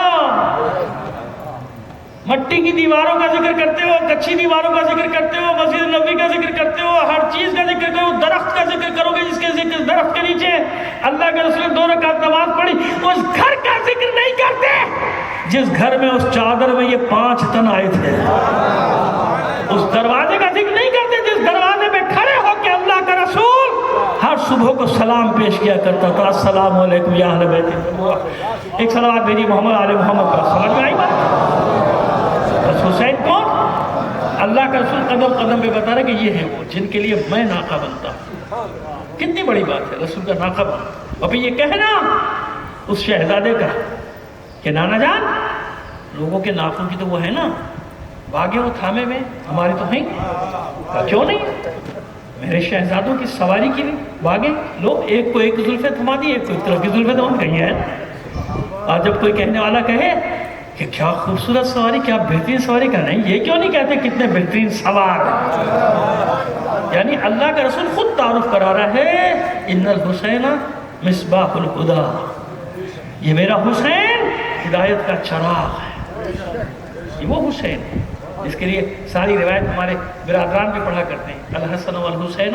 مٹی کی دیواروں کا ذکر کرتے ہو، کچھی دیواروں کا ذکر کرتے ہو، مسجد نبوی کا ذکر کرتے ہو، ہر چیز کا ذکر کرو، درخت کا ذکر کرو گے جس کے ذکر درخت کے نیچے اللہ کے رسول 2 رکعت نماز پڑھی، اس گھر کا ذکر نہیں کرتے جس گھر میں اس چادر میں یہ 5 تن آئے تھے، اس دروازے کا ذکر نہیں کرتے جس دروازے پہ کھڑے ہو کے اللہ کا رسول ہر صبح کو سلام پیش کیا کرتا تھا، السلام علیکم یا اہل بیت اللہ۔ ایک صلوات بھیجیے محمد آل محمد پر۔ سمجھ میں آئی بات؟ حسین کون؟ اللہ کا رسول قدم قدم پہ بتا رہا کہ یہ ہے وہ جن کے لیے میں ناقہ بنتا ہوں۔ کتنی بڑی بات ہے رسول کا ناقہ بننا، اور پھر یہ کہنا اس شہزادے کا کہ نانا جان، لوگوں کے ناخن کی تو وہ ہے نا، باغیں وہ تھامے میں، ہمارے تو ہیں، کیوں نہیں؟ میرے شہزادوں کی سواری کی بھی باغیں، لوگ ایک کو ایک زلفیں تھما دی، ایک کو ایک طرف کی زلفیں تھما گئی ہیں۔ اور جب کوئی کہنے والا کہے کہ کیا خوبصورت سواری، کیا بہترین سواری، کا نہیں، یہ کیوں نہیں کہتے کتنے بہترین سوار؟ یعنی اللہ کا رسول خود تعارف کرا رہا ہے، ان الحسین مصباح الہدی، یہ میرا حسین ہدایت کا چراغ ہے، یہ وہ حسین ہے جس کے لیے ساری روایت ہمارے برادران بھی پڑھا کرتے ہیں، الحسن والحسین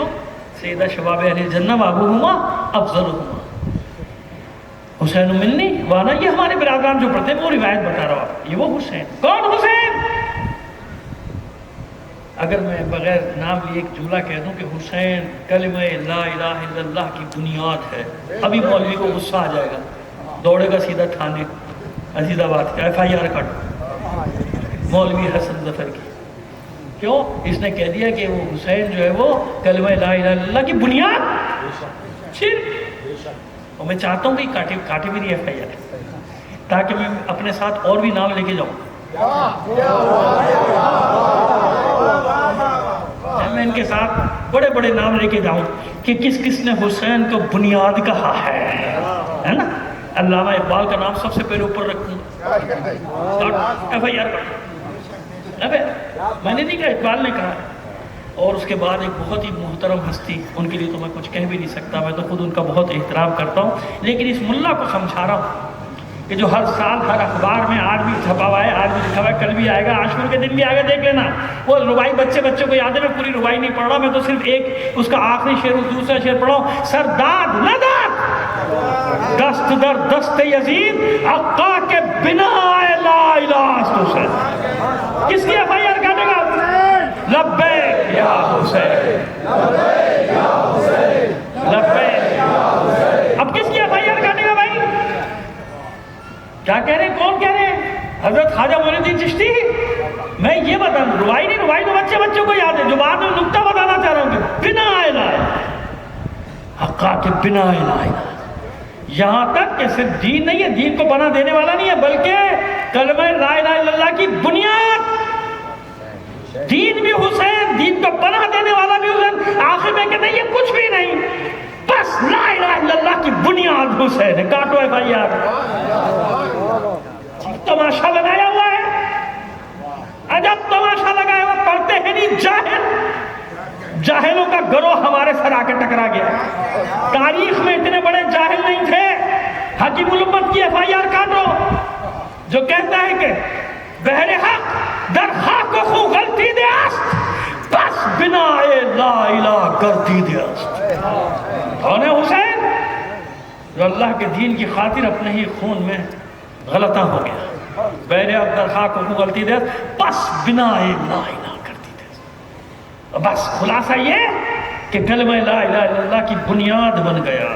سیدہ شباب اہل الجنہ وابوہما افضلہما، حسین ملنی وانا، یہ ہمارے برادران جو پڑھتے ہیں وہ روایت بتا رہا ہوں، یہ وہ حسین۔ کون حسین؟ اگر میں بغیر نام لیے ایک جملہ کہہ دوں کہ حسین کلمہ لا الہ الا اللہ کی بنیاد ہے، ابھی مولوی کو غصہ آ جائے گا، دوڑے گا سیدھا تھانے، عزیز آباد کا FIR کٹ، مولوی حسن ظفر کی، کیوں؟ اس نے کہہ دیا کہ وہ حسین جو ہے وہ کلمہ لا الہ الا اللہ کی بنیاد، شرک۔ اور میں چاہتا ہوں کہ کاٹے بھی نہیں FIR، تاکہ میں اپنے ساتھ اور بھی نام لے کے جاؤں، میں ان کے ساتھ بڑے بڑے نام لے کے جاؤں کہ کس کس نے حسین کو بنیاد کہا ہے نا؟ علامہ اقبال کا نام سب سے پہلے اوپر رکھوں گا، FIR میں نے نہیں کہا، اقبال نے کہا، اور اس کے بعد ایک بہت ہی محترم ہستی، ان کے لیے تو میں کچھ کہہ بھی نہیں سکتا، میں تو خود ان کا بہت احترام کرتا ہوں، لیکن اس ملا کو سمجھا رہا ہوں کہ جو ہر سال ہر اخبار میں آج بھی چھپا ہوا ہے، آج بھی لکھا ہوا ہے، کل بھی آئے گا، عاشور کے دن بھی آئے گا، دیکھ لینا، وہ ربائی بچوں کو یاد ہے، میں پوری ربائی نہیں پڑھ رہا، میں تو صرف ایک اس کا آخری شعر اور دوسرا شعر پڑھا ہوں، سرداد نداد دست در دست یزید لبیک یا حسین، لبیک۔ اب کس کی ایف آئی آر کاٹے گا بھائی؟ کیا کہہ رہے ہیں؟ کون کہہ رہے ہیں؟ حضرت خواجہ معین الدین چشتی۔ میں یہ بتا دوں، روائی نہیں، روائی تو بچوں کو یاد ہے، جو بعد میں نکتہ بتانا چاہ رہا ہوں کہ بنا الہ حقا کے بنا الہ، یہاں تک کہ صرف دین نہیں ہے، دین کو بنا دینے والا نہیں ہے، بلکہ کلمہ لا الہ الا اللہ کی بنیاد، دین بھی حسین، دین کو بنا دینے والا بھی حسین، آخر میں کہتے ہیں یہ کچھ بھی نہیں، بس لا الہ الا اللہ کی بنیاد حسین ہے۔ کاٹو ہے بھائی یار، تماشا لگایا ہوا ہے، عجب تماشا لگایا ہوا، پڑھتے ہیں نہیں، جاہلوں کا گروہ ہمارے سر آ کے ٹکرا گیا۔ تاریخ میں اتنے بڑے جاہل نہیں تھے۔ حکیم الامت کی ایف آئی آر کاٹو، جو کہتا ہے کہ بہر حق در خاک و خو غلطی دے است، بس بنا لا الہ گردی دے است۔ کون ہے حسین؟ جو اللہ کے دین کی خاطر اپنے ہی خون میں غلطہ ہو گیا، بہر حق در خاک و خو غلطی دے است، بس بنا لا الہ گردی دے است۔ بس خلاصہ یہ کہ کلمہ لا الہ الا اللہ کی بنیاد بن گیا۔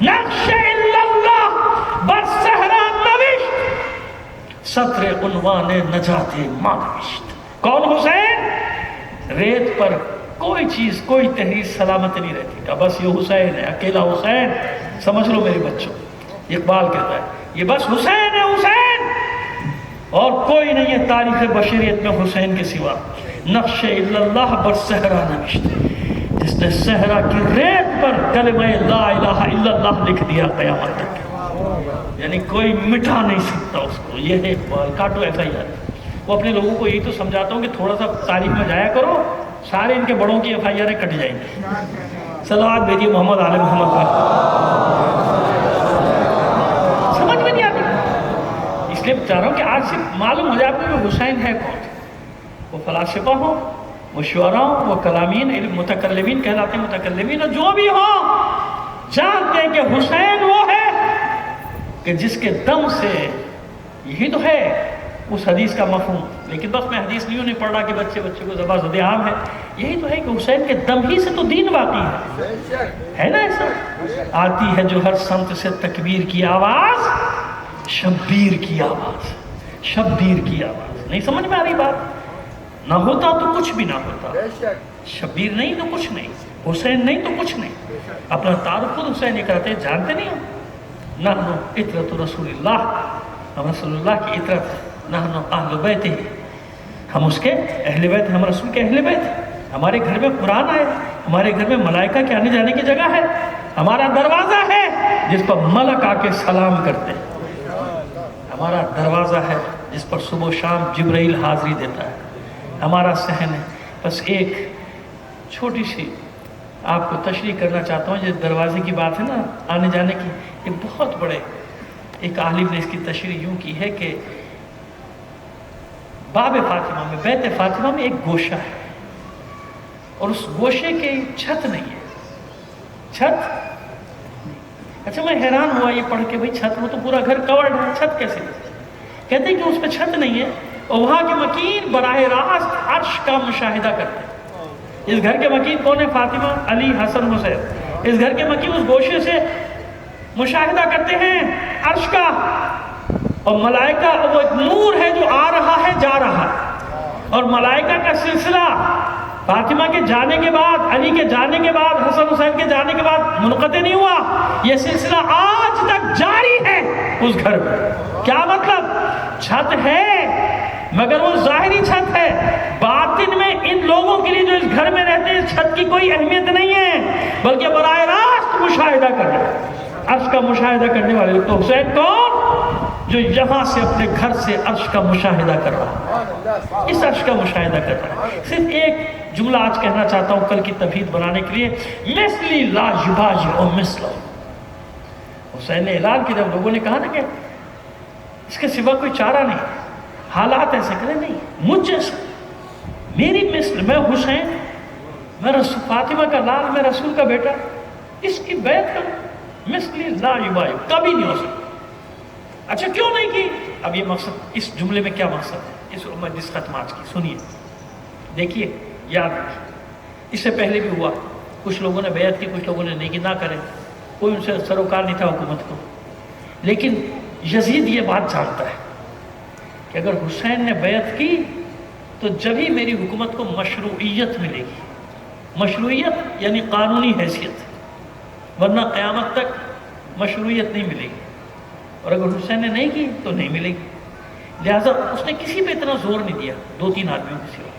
نقش الا اللہ بر صحرا نوشت، سطر عنوان نجات ما نوشت۔ کون حسین؟ ریت پر کوئی چیز، کوئی تحریر سلامت نہیں رہتی تھا، بس یہ حسین ہے، اکیلا حسین۔ سمجھ لو میرے بچوں، اقبال کہتا ہے یہ بس حسین ہے، حسین، اور کوئی نہیں ہے تاریخ بشریت میں حسین کے سوا۔ نقش الا اللہ بر صحرا نوشت، جس نے صحرا کی ریت پر کلمہ لا الہ الا اللہ لکھ دیا قیامت تک، یعنی کوئی مٹا نہیں سکتا اس کو۔ یہ ہے اقبال۔ کاٹو ایف آئی آر۔ وہ اپنے لوگوں کو یہی تو سمجھاتا ہوں کہ تھوڑا سا تاریخ میں جایا کرو، سارے ان کے بڑوں کی ایف آئی آریں کٹ جائیں گی۔ صلوات بھیجیے محمد آل محمد پر۔ سمجھ میں نہیں آتی، اس لیے چاہ رہا ہوں کہ آج صرف معلوم ہو جائے آپ کو کہ حسین ہے کون۔ وہ فلاسفہ ہوں، وہ شعراء ہوں، وہ کلامین، متکلمین کہلاتے ہیں، متکلمین، اور جو بھی ہوں، جانتے ہیں کہ حسین وہ ہے کہ جس کے دم سے، یہی تو ہے اس حدیث کا مفہوم، لیکن بس میں حدیث نہیں پڑھ رہا کہ بچے کو زباں زد عام ہے، یہی تو ہے کہ حسین کے دم ہی سے تو دین باقی ہے نا ایسا؟ آتی ہے جو ہر سمت سے تکبیر کی آواز، شبیر کی آواز، شبیر کی آواز۔ نہیں سمجھ میں آ رہی بات؟ نہ ہوتا تو کچھ بھی نہ ہوتا، شبیر نہیں تو کچھ نہیں، حسین نہیں تو کچھ نہیں۔ اپنا تعارف خود حسین یہ کرتے ہیں، جانتے نہیں ہو؟ نحن اطرت رسول اللہ، ہم رسول اللہ کی اطرت ہے، نحن اہل بیت ہی، ہم اس کے اہل بیت ہیں، ہم رسول کے اہل بیت ہیں۔ ہمارے گھر میں قرآن آئے، ہمارے گھر میں ملائکہ کے آنے جانے کی جگہ ہے، ہمارا دروازہ ہے جس پر ملک آ کے سلام کرتے ہیں، ہمارا دروازہ ہے جس پر صبح و شام جبرائیل حاضری دیتا ہے، ہمارا صحن ہے۔ بس ایک چھوٹی سی آپ کو تشریح کرنا چاہتا ہوں، یہ دروازے کی بات ہے نا، آنے جانے کی، یہ بہت بڑے ایک عالم نے اس کی تشریح یوں کی ہے کہ باب فاطمہ میں، بیت فاطمہ میں ایک گوشہ ہے، اور اس گوشے کے چھت نہیں ہے، چھت۔ اچھا میں حیران ہوا یہ پڑھ کے، بھئی چھت، وہ تو پورا گھر کورڈ ہے، چھت کیسے؟ کہتے ہیں کہ اس پہ چھت نہیں ہے، اور وہاں کے مکین براہ راست عرش کا مشاہدہ کرتے ہیں۔ اس گھر کے مکین کون ہے؟ فاطمہ، علی، حسن، حسین۔ اس گھر کے مکین اس گوشے سے مشاہدہ کرتے ہیں عرش کا، اور ملائکہ، وہ ایک نور ہے جو آ رہا ہے جا رہا ہے، اور ملائکہ کا سلسلہ فاطمہ کے جانے کے بعد، علی کے جانے کے بعد، حسن حسین کے جانے کے بعد منقطع نہیں ہوا، یہ سلسلہ آج تک جاری ہے اس گھر میں۔ کیا مطلب؟ چھت ہے مگر وہ ظاہری چھت ہے، باطن میں ان لوگوں کے لیے جو اس گھر میں رہتے ہیں اس چھت کی کوئی اہمیت نہیں ہے، بلکہ براہ راست مشاہدہ کرنا، عرش کا مشاہدہ کرنے والے لوگ۔ تو حسین کون؟ جو یہاں سے اپنے گھر سے عرش کا مشاہدہ کر رہا ہے، اس عرش کا مشاہدہ کر رہا ہے۔ صرف ایک جملہ آج کہنا چاہتا ہوں کل کی تمہید بنانے کے لیے، مثلی لا یباجع مثلہ۔ حسین نے اعلان کیا، جب لوگوں نے کہا نا کہ اس کے سوا کوئی چارہ نہیں، حالات ایسے کرے نہیں، مجھ جیسا، میری مثل، میں حسین، میں رسول فاطمہ کا لال، میں رسول کا بیٹا، اس کی بیعت کروں، مثلی لا یباجع، کبھی نہیں ہو سکتا۔ اچھا کیوں نہیں کی؟ اب یہ مقصد، اس جملے میں کیا مقصد ہے، اس ختم آج کی سنیے۔ دیکھیے یاد رکھیں. اس سے پہلے بھی ہوا، کچھ لوگوں نے بیعت کی، کچھ لوگوں نے نہیں کی، نہ کریں، کوئی ان سے سروکار نہیں تھا حکومت کو. لیکن یزید یہ بات جانتا ہے کہ اگر حسین نے بیعت کی تو جب ہی میری حکومت کو مشروعیت ملے گی. مشروعیت یعنی قانونی حیثیت، ورنہ قیامت تک مشروعیت نہیں ملے گی. اور اگر حسین نے نہیں کی تو نہیں ملے گی. لہٰذا اس نے کسی پہ اتنا زور نہیں دیا، 2-3 آدمیوں کے سوا،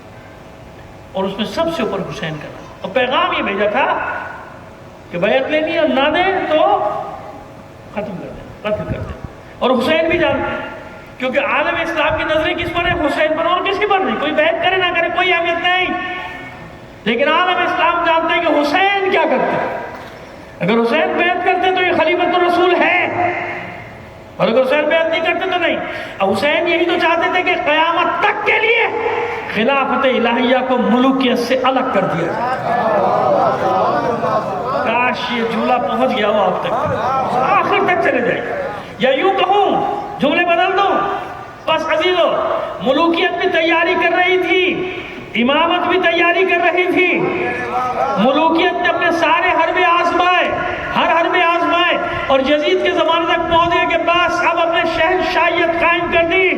اور اس میں سب سے اوپر حسین کا تھا. اور پیغام یہ بھیجا تھا کہ بیعت لینی اور نہ دیں تو ختم کر دیں، قتل کر دیں. اور حسین بھی جانتے ہیں، کیونکہ عالم اسلام کی نظریں کس پر ہے؟ حسین پر، اور کسی پر نہیں. کوئی بیعت کرے نہ کرے کوئی اہمیت نہیں، لیکن عالم اسلام جانتے ہیں کہ حسین کیا کرتے ہیں. اگر حسین بیعت کرتے تو یہ خلیفۃ الرسول ہے، اور اگر حسین بیعت نہیں کرتے تو نہیں. حسین یہی تو چاہتے تھے کہ قیامت تک کے لیے خلافت الہیہ کو ملوکیت سے الگ کر دیا جائے. کاش یہ جملہ پہنچ گیا ہو آپ تک، آخر تک چلے جائے. یا یوں کہوں، جملے بدل دو. بس عزیزو، ملوکیت بھی تیاری کر رہی تھی، امامت بھی تیاری کر رہی تھی. ملوکیت نے اپنے سارے حربے آزمائے، ہر حربے آزمائے، اور یزید کے زمانے تک پہنچے کہ بس اب اپنے شہنشاہیت قائم کر دی.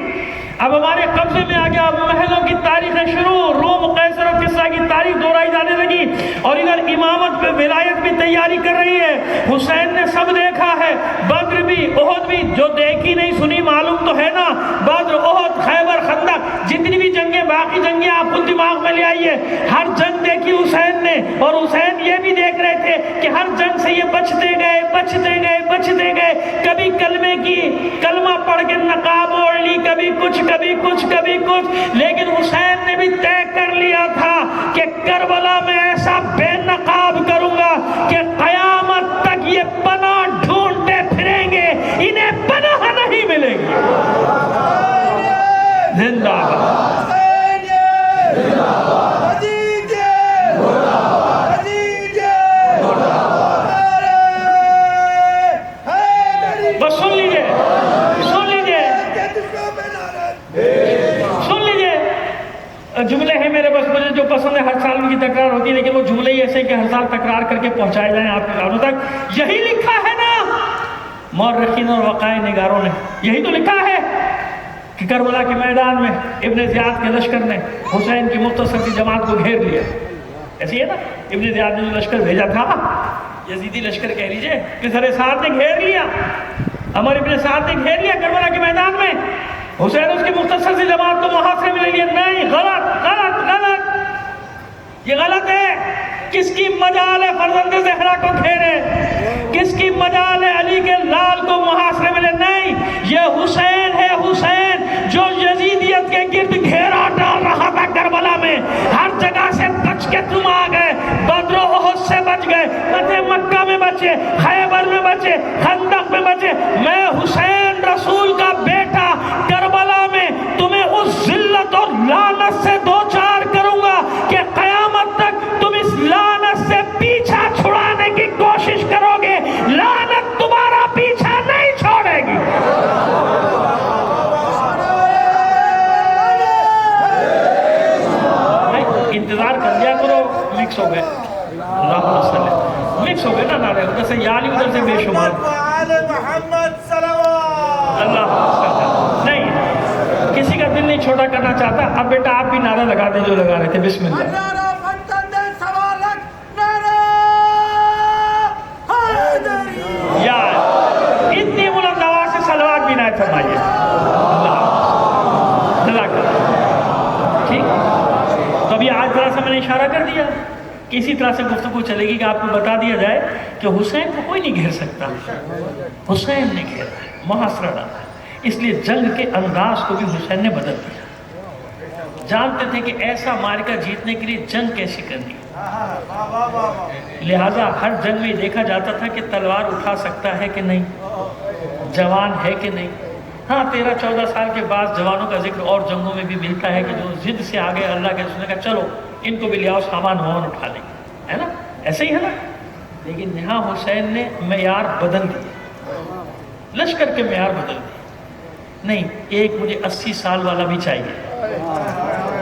اب ہمارے قبضے میں آ گیا. اب محلوں کی تاریخیں شروع، روم، قیصر اور کسریٰ کی تاریخ دہرائی جانے لگی، اور ادھر امامت پہ ولایت بھی تیاری کر رہی ہے. حسین نے سب دیکھا ہے، بدر بھی، احد بھی، جو دیکھی نہیں سنی معلوم تو ہے نا. بدر، احد، خیبر، خندق، جتنی بھی جنگیں، باقی جنگیں آپ خود دماغ میں لے آئیے، ہر جنگ دیکھی حسین نے. اور حسین یہ بھی دیکھ رہے تھے کہ ہر جنگ سے یہ بچتے گئے، بچتے گئے، بچتے گئے. کبھی کلمے کی کلمہ پڑھ کے نقاب اوڑھ لی، کبھی کچھ، کبھی کچھ، کبھی کچھ. لیکن حسین نے بھی طے کر لیا تھا کہ کربلا میں ایسا بے نقاب کروں گا کہ قیامت تک یہ پناہ ڈھونڈتے پھریں گے، انہیں پناہ نہیں ملے گی. زندہ باد. بس سن لیجئے، سن لیجئے، سن لیجئے. جملے ہیں میرے بس، مجھے جو پسند ہے، ہر سال ان کی تکرار ہوتی ہے، لیکن وہ جملے ہی ایسے کہ ہر سال تکرار کر کے پہنچائے جائیں آپ کے کانوں تک. یہی لکھا ہے نا مورخین اور وقائع نگاروں نے، یہی تو لکھا ہے کہ کربلا کے میدان میں ابن زیاد کے لشکر نے حسین کی مختصر سی جماعت کو گھیر لیا. ایسی ہے نا، ابن زیاد نے جو لشکر بھیجا تھا، یزیدی لشکر کہہ لیجئے، پسر سعد نے گھیر لیا، عمر ابن سعد نے گھیر لیا کربلا کے میدان میں. حسین اس کی مختصر سی جماعت کو محاصرے میں لے لیا. نہیں، غلط غلط غلط، یہ غلط ہے. کس کی مجال ہے فرزند زہرا کو گھیرے؟ کس کی مجال ہے علی کے لال کو محاصرے میں لے؟ نہیں، یہ حسین ہے، حسین جو یزیدیت کے گرد گھیرا ڈال رہا تھا کربلا میں. ہر جگہ سے بچ کے تم آ گئے، بدر و احد سے بچ گئے، فتح مکہ میں بچے، خیبر میں بچے، خندق میں بچے. میں حسین رسول کا بیٹا کربلا میں تمہیں اس ذلت اور لعنت سے دو چار کروں گا کہ قیامت تک تم اس لعنت سے پیچھا چھڑانے کی کوشش کرو گے، لعنت تمہارا پیچھا نہیں چھوڑے گی. انتظار کر لیا کرو، مکس ہو گئے. اللہ وسلم مکس ہو گئے نا نعرے، ادھر سے یالی ادھر سے بے شمار. محمد صلوات. اللہ وسلم. نہیں، کسی کا دل نہیں چھوٹا کرنا چاہتا. اب بیٹا آپ بھی نعرہ لگا دیں جو لگا رہے تھے. بسم اللہ. یار اتنی بلند آواز سے صلوات بھی نہ فرمائیے. اللہ جزاک اللہ. ٹھیک، تو ابھی آج ذرا سا میں نے اشارہ کر دیا کہ اسی طرح سے گفتگو چلے گی کہ آپ کو بتا دیا جائے کہ حسین کو کوئی نہیں گھیر سکتا. حسین نے گھیرا ہے، محاصرہ ڈالا ہے. اس لیے جنگ کے انداز کو بھی حسین نے بدل دیا. جانتے تھے کہ ایسا معرکہ جیتنے کے لیے جنگ کیسی کرنی، لہٰذا ہر جنگ میں دیکھا جاتا تھا کہ تلوار اٹھا سکتا ہے کہ نہیں، جوان ہے کہ نہیں. ہاں 13-14 سال کے بعد جوانوں کا ذکر اور جنگوں میں بھی ملتا ہے کہ جو ضد سے آگے اللہ کے رسول نے کہا چلو ان کو بھی لے آؤ، سامان وامان اٹھا لیں گے، ہے نا، ایسے ہی ہے نا. لیکن یہاں حسین نے معیار بدل دیا، لشکر کے معیار بدل دیے. نہیں، ایک مجھے 80 سال والا بھی چاہیے.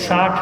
60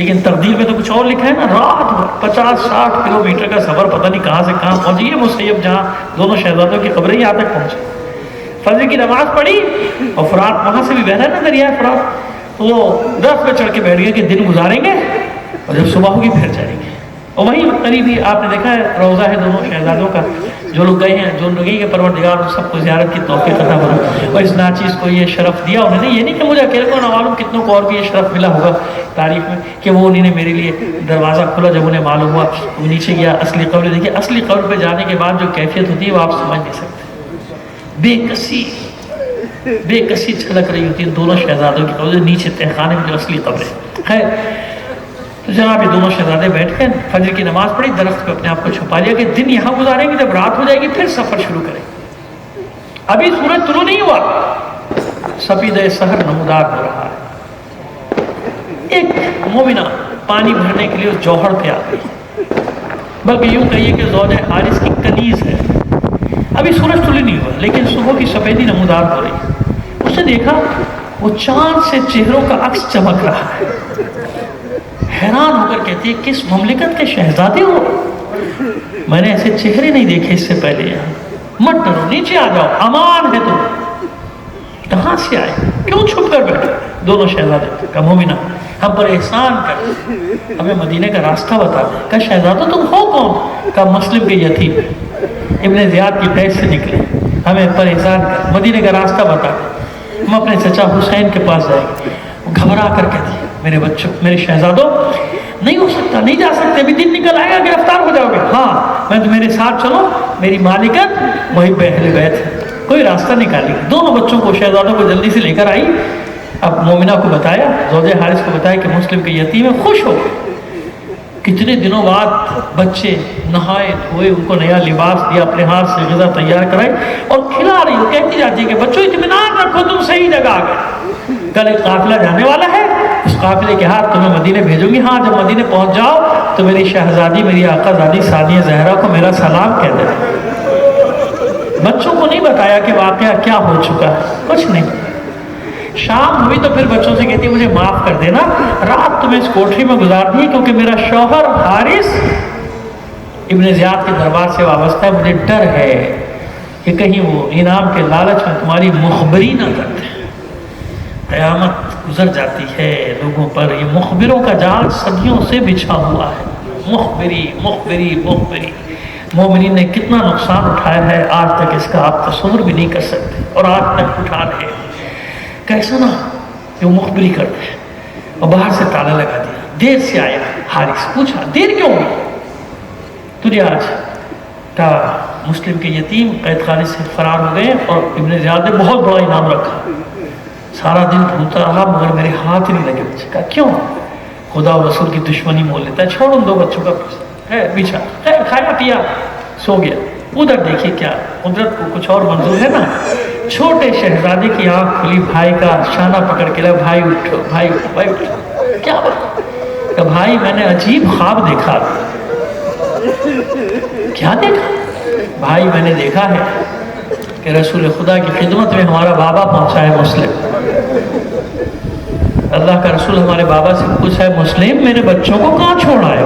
لیکن تقدیر میں تو کچھ اور لکھا ہے نا. رات بھر 50-60 کلومیٹر کا سفر، پتہ نہیں کہاں سے کہاں پہنچی. یہ مسیب جہاں دونوں شہزادوں کی قبریں یہاں تک پہنچی. فجر کی نماز پڑھی اور فرات وہاں سے بھی بہ رہا ہے نا دریائے فرات، تو وہ درخت پہ چڑھ کے بیٹھ گئے کہ دن گزاریں گے اور جب صبح ہوگی پھر جائیں گے. اور وہیں قریب ہی آپ نے دیکھا ہے روضہ ہے دونوں شہزادوں کا. جو لوگ گئے ہیں، جو لوگ گئے کہ پروردگار نے سب کو زیارت کی توفیق عطا فرمائے. اور اس ناچیز کو یہ شرف دیا انہوں نے. یہ نہیں کہ مجھے اکیلے کو نہ معلوم، کتنوں کو اور بھی یہ شرف ملا ہوگا تاریخ میں کہ وہ انہوں نے میرے لیے دروازہ کھولا. جب انہیں معلوم ہوا وہ نیچے گیا. اصلی قبر دیکھیے، اصلی قبر پہ جانے کے بعد جو کیفیت ہوتی ہے وہ آپ سمجھ نہیں سکتے. بے کسی چھلک رہی ہوتی ہے دونوں شہزادوں کی قبر نیچے تہخانے میں جو اصلی قبر ہے. خیر، تو جناب یہ دونوں شہزادے بیٹھ کے فجر کی نماز پڑھی، درخت پہ اپنے آپ کو چھپا لیا کہ دن یہاں گزاریں گے، جب رات ہو جائے گی پھر سفر شروع کریں. ابھی سورج طلوع نہیں ہوا، سپیدہ سحر نمودار ہو رہا ہے. ایک مومنہ پانی بھرنے کے لیے اس جوہر پہ آ گئی، بلکہ یوں کہیے کہ زوج حارث کی کنیز ہے. ابھی سورج طلوع نہیں ہوا لیکن صبح کی سفیدی نمودار ہو رہی. اس نے دیکھا وہ چاند سے چہروں کا عکس چمک رہا ہے. حیران ہو کر کہتی ہے کس مملکت کے شہزادے ہو؟ میں نے ایسے چہرے نہیں دیکھے اس سے پہلے یہاں. مت ڈرو، نیچے آ جاؤ، امان ہے تم. کہاں سے آئے؟ کیوں چھپ کر بیٹھے؟ دونوں شہزادے کہا مومنہ ہم پر احسان کر، ہمیں مدینے کا راستہ بتا دیں. کہا شہزادہ تم ہو کون؟ کہا مسلم کے یتیم ابن زیاد کی پیس سے نکلے، ہمیں پر احسان کر، مدینے کا راستہ بتا دیں، ہم اپنے چچا حسین کے پاس جائیں گے. وہ گھبرا کر کہتی میرے بچوں، میرے شہزادوں نہیں ہو سکتا، نہیں جا سکتے، ابھی دن نکل آئے گا، گرفتار ہو جاؤ گے. ہاں میں تو میرے ساتھ چلو، میری مالکت محب اہل بیت ہے. کوئی راستہ نکالی. دونوں بچوں کو شہزادوں کو جلدی سے لے کر آئی. اب مومنہ کو بتایا، زوج حارث کو بتایا کہ مسلم کے یتیم ہے. خوش ہو کتنے دنوں بعد بچے نہائے دھوئے، ان کو نیا لباس دیا، اپنے ہاتھ سے غذا تیار کرائی اور کھلا رہی ہو. کہتی جاتی ہے کہ بچوں اطمینان رکھو، تم صحیح جگہ آ گئے. کل ایک قافلہ جانے والا ہے، اس قافلے کے ہاتھ تمہیں مدینے بھیجوں گی. ہاں جب مدینے پہنچ جاؤ تو میری شہزادی، میری آقا زادی ثانیہ زہرا کو میرا سلام کہہ دینا. بچوں کو نہیں بتایا کہ واقعہ کیا ہو چکا ہے، کچھ نہیں. شام ہوئی تو پھر بچوں سے کہتی مجھے معاف کر دینا، رات تمہیں اس کوٹری میں گزار دی کیونکہ میرا شوہر حارث ابن زیاد کے دربار سے وابستہ ہے. مجھے ڈر ہے کہ کہیں وہ انعام کے لالچ میں تمہاری مخبری نہ کر دیں. قیامت گزر جاتی ہے لوگوں پر. یہ مخبروں کا جال صدیوں سے بچھا ہوا ہے. مخبری مخبری مخبری. مومنین نے کتنا نقصان اٹھایا ہے آج تک اس کا آپ تصور بھی نہیں کر سکتے، اور آج تک اٹھا رہے ہیں. کیسا نا کہ وہ مخبری کرتے ہیں اور باہر سے تالا لگا دیا. دیر سے آیا حارث، پوچھا دیر کیوں ہوئی؟ تجھے آج کہا مسلم کے یتیم قید خانے سے فرار ہو گئے اور ابن زیاد نے بہت بڑا انعام رکھا. سارا دن ڈھونڈتا رہا مگر میرے ہاتھ نہیں لگے. بچے کہا کیوں؟ خدا و رسول کی دشمنی مول لیتا ہے. چھوڑ ان دو بچوں کا پیچھا، کھایا پیا سو گیا. ادھر دیکھیے کیا قدرت کو کچھ اور منظور ہے نا. چھوٹے شہزادے کی آنکھ کھلی، بھائی کا شانہ پکڑ کے لگا بھائی اٹھو بھائی اٹھو بھائی اٹھو. کیا بات؟ کہ بھائی میں نے عجیب خواب دیکھا. کیا دیکھا؟ بھائی میں نے دیکھا ہے کہ رسول خدا کی خدمت میں ہمارا بابا پہنچا ہے مسلم. اللہ کا رسول ہمارے بابا سے پوچھا ہے مسلم میرے بچوں کو کہاں چھوڑ آئے؟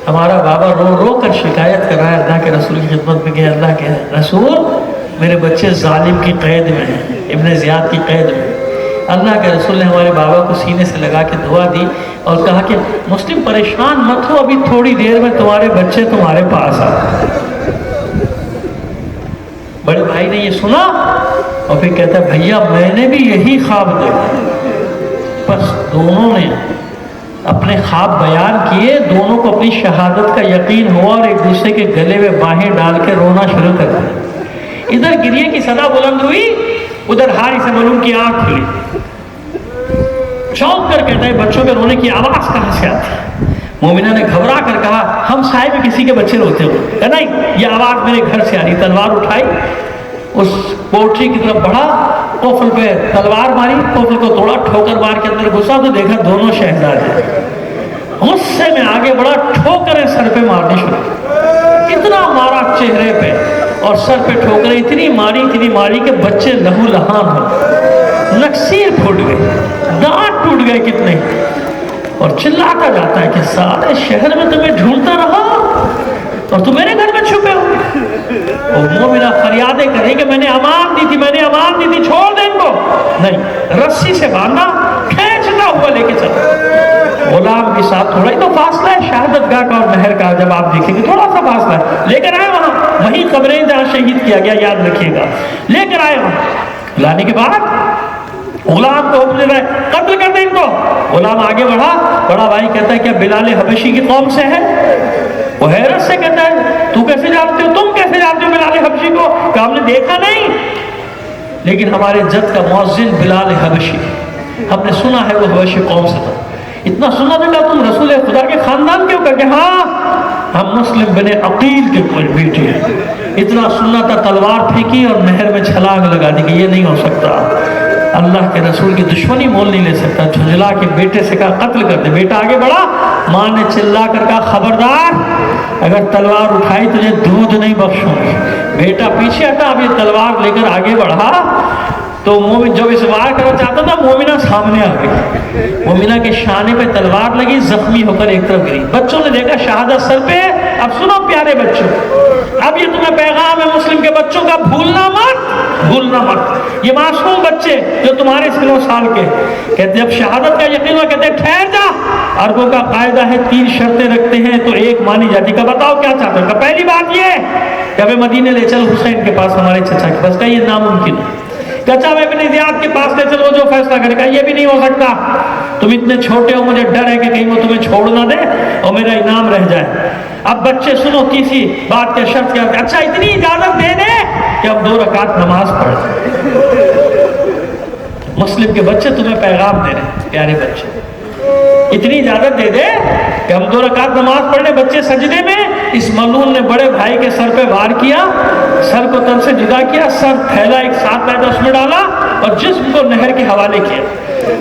ہمارا بابا رو رو کر شکایت کر رہا ہے اللہ کے رسول کی خدمت میں کہ اللہ کے رسول میرے بچے ظالم کی قید میں ہیں، ابن زیاد کی قید میں. اللہ کے رسول نے ہمارے بابا کو سینے سے لگا کے دعا دی اور کہا کہ مسلم پریشان مت ہو، ابھی تھوڑی دیر میں تمہارے بچے تمہارے پاس آ. بڑے بھائی نے یہ سنا اور پھر کہتا ہے بھیا میں نے بھی یہی خواب دیکھا. بس دونوں نے اپنے خواب بیان کیے، دونوں کو اپنی شہادت کا یقین ہوا اور ایک دوسرے کے گلے میں باہیں ڈال کے رونا شروع کر دیا. ادھر گریے کی صدا بلند ہوئی، ادھر حارث ملعون کی آنکھ کھلی. چونک کر کہتا ہے بچوں کے رونے کی آواز کہاں سے آتی ہے؟ مومنہ نے گھبرا کر کہا ہم سائے میں کسی کے بچے روتے ہوئے. کہا نہیں یہ آواز میرے گھر سے آ رہی. تلوار اٹھائی، اس پوٹری کی طرف بڑھا، قفل پہ تلوار ماری، قفل کو توڑا، ٹھوکر مار کے اندر گھسا تو دیکھا دونوں شہزادے. غصے میں آگے بڑھا، ٹھوکریں سر پہ مارنی شروع. اتنا مارا چہرے پہ اور سر پہ ٹھوکریں اتنی ماری کہ بچے لہو لہان ہو، نکسیر پھوٹ گئے، دانت ٹوٹ گئے کتنے. اور چلاتا جاتا ہے کہ سارے شہر میں تمہیں ڈھونڈتا رہا اور تم میرے گھر میں چھپے ہو. اور مومنہ فریادیں کریں کہ میں نے امان دی تھی, چھوڑ دیں ان کو. نہیں, رسی سے باندھا, کھینچتا ہوا لے کے چلا. غلام کے ساتھ تھوڑا ہی تو فاصلہ ہے شہادت گاہ کا اور نہر کا, جب آپ دیکھیں گے تھوڑا سا فاصلہ ہے. لے کر آئے وہاں, وہی قبریں جہاں شہید کیا گیا, یاد رکھیے گا. لے کر آئے وہاں, لانے کے بعد غلام کو حکم دے رہا ہے قتل کر دیں ان کو. غلام آگے بڑھا, بڑا بھائی کہتا ہے کیا بلال حبشی کی قوم سے ہے؟ وہ حیرت سے کہتا ہے تو کیسے جانتے ہو, تم کیسے جانتے ہو بلال حبشی کو؟ کہ ہم نے دیکھا نہیں, لیکن ہمارے جد کا مؤذن بلال حبشی, ہم نے سنا ہے وہ حبشی قوم سے تھا. اتنا سنا تھا کہ تم رسول خدا کے خاندان کیوں کر کے؟ ہاں, ہم مسلم بن عقیل کے کوئی بیٹے ہیں. اتنا سنا تھا, تلوار پھینکی اور نہر میں چھلانگ لگا دی کہ یہ نہیں ہو سکتا, اللہ کے رسول کی دشمنی مول نہیں لے سکتا. جھنجھلا کے بیٹے سے کہا قتل کر دے. بیٹا آگے بڑھا, ماں نے چلا کر کہا خبردار, اگر تلوار اٹھائی تجھے دودھ نہیں بخشوں گی. بیٹا پیچھے ہٹا, اب یہ تلوار لے کر آگے بڑھا تو مومن جو اس وار کرنا چاہتا تھا مومنہ سامنے آ گئی. مومنہ کے شانے پہ تلوار لگی, زخمی ہو کر ایک طرف گری. بچوں نے دیکھا شہادت سر پہ. اب سنو پیارے بچوں, اب یہ تمہیں پیغام ہے مسلم کے بچوں کا, بھولنا مت. یہ معصوم بچے جو تمہارے 16 سال کے کہتے جب شہادت کا یقین ہوا کہتے ٹھہر جا. عربوں کا قاعدہ ہے 3 شرطیں رکھتے ہیں تو ایک مانی جاتی. کہ بتاؤ کیا چاہتے ہو؟ کہ پہلی بات یہ کہ ہمیں مدینے لے چل حسین کے پاس, ہمارے چچا کے پاس. کہ یہ ناممکن ہے. چچا میں ابن زیاد کے پاس لے چلو, جو فیصلہ کرے گا. یہ بھی نہیں ہو سکتا, تم اتنے چھوٹے ہو, مجھے ڈر ہے کہ کہیں وہ تمہیں چھوڑ نہ دے اور میرا انعام رہ جائے. اب بچے سنو, تیسری بات کے شرط کیا؟ اچھا اتنی اجازت دے دے کہ اب 2 رکعت نماز پڑھ لیں. مسلم کے بچے تمہیں پیغام دے رہے ہیں, پیارے بچے, اتنی اجازت دے دے کہ ہم 2 رکعت نماز پڑھ لیں. بچے سجدے میں, اس ملعون نے بڑے بھائی کے سر پہ وار کیا, سر کو تن سے جدا کیا, سر تھیلا ایک ساتھ لایا اس میں ڈالا اور جسم کو نہر کے حوالے کیا.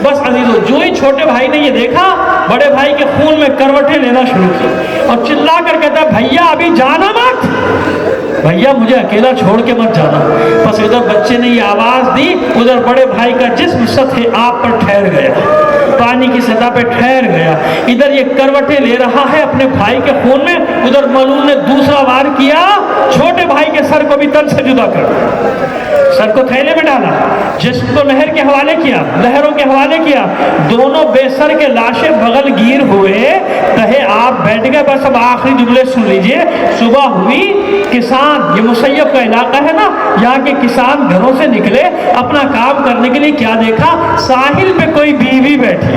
بس عزیزو, جو ہی چھوٹے بھائی نے یہ دیکھا, بڑے بھائی کے خون میں کروٹیں لینا شروع کی اور چلا کر کہتا بھیا ابھی جانا مت, بھیا مجھے اکیلا چھوڑ کے مت جانا. بس ادھر بچے نے یہ آواز دی, ادھر بڑے بھائی کا جسم سطح آب پر ٹھہر گیا, پانی کی سطح پہ ٹھہر گیا. ادھر یہ کروٹیں لے رہا ہے اپنے بھائی کے خون میں, ادھر ملعون نے دوسرا وار کیا, چھوٹے بھائی کے سر کو بھی تن سے جدا کر دیا, سر کو تھیلے میں ڈالا, جسم کو نہر کے حوالے کیا, لہروں کے حوالے کیا. دونوں بے سر کے لاشیں بغل گیر ہوئے, تہے آپ بیٹھ گئے. بس اب آخری جملے سن لیجئے. صبح ہوئی, کسان, یہ مسیب کا علاقہ ہے نا, یہاں کے کسان گھروں سے نکلے اپنا کام کرنے کے لیے. کیا دیکھا؟ ساحل پہ کوئی بیوی بیٹھی,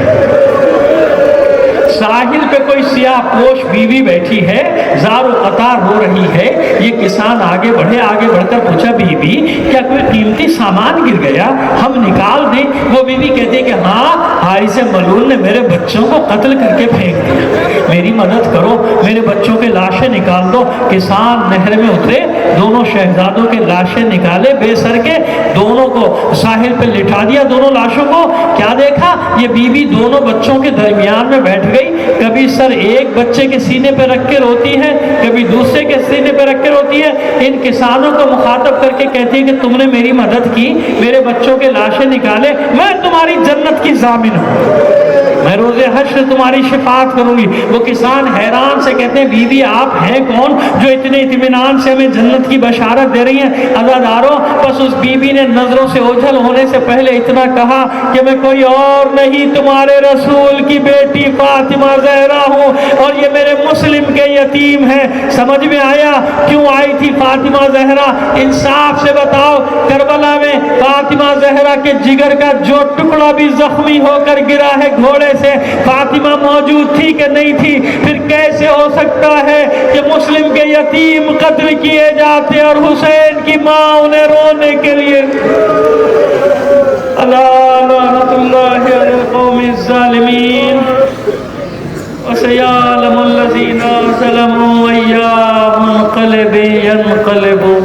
ساحل پہ کوئی سیاہ پوش بیوی بیٹھی ہے, زار و قطار رو رہی ہے. یہ کسان آگے بڑھے, آگے بڑھ کر پوچھا بیوی کیا کوئی قیمتی سامان گر گیا, ہم نکال دیں؟ وہ بیوی کہتی ہے کہ ہاں, حارث ملعون نے میرے بچوں کو قتل کر کے پھینک دیا, میری مدد کرو, میرے بچوں کے لاشیں نکال دو. کسان نہر میں اترے, دونوں شہزادوں کے لاشیں نکالے, بے سر کے, دونوں کو ساحل پہ لٹا دیا, دونوں لاشوں کو. کیا دیکھا؟ یہ بیوی دونوں بچوں کے درمیان میں بیٹھ گئی, کبھی سر ایک بچے کے سینے پہ رکھ کے روتی ہے, کبھی دوسرے کے سینے پہ رکھ کے روتی ہے. ان کسانوں کو مخاطب کر کے کہتی ہے کہ تم نے میری مدد کی, میرے بچوں کے لاشیں نکالے, میں تمہاری جنت کی ضامن ہوں, میں روز حشر تمہاری شفاعت کروں گی. وہ کسان حیران سے کہتے ہیں بیوی آپ ہیں کون جو اتنے اطمینان سے ہمیں جنت کی بشارت دے رہی ہیں؟ عزادارو, بس اس بیوی نے نظروں سے اوجھل ہونے سے پہلے اتنا کہا کہ میں کوئی اور نہیں, تمہارے رسول کی بیٹی فاطمہ زہرا ہوں, اور یہ میرے مسلم کے یتیم ہیں. سمجھ میں آیا کیوں آئی تھی فاطمہ زہرا؟ انصاف سے بتاؤ, کربلا میں فاطمہ زہرا کے جگر کا جو ٹکڑا بھی زخمی ہو کر گرا ہے گھوڑے سے, فاطمہ موجود تھی کہ نہیں تھی؟ پھر کیسے ہو سکتا ہے کہ مسلم کے یتیم قتل کیے جاتے اور حسین کی ماں انہیں رونے کے لیے؟ لعنت اللہ علی القوم الظالمین, وسيعلم الذين ظلموا أي منقلب ينقلبون.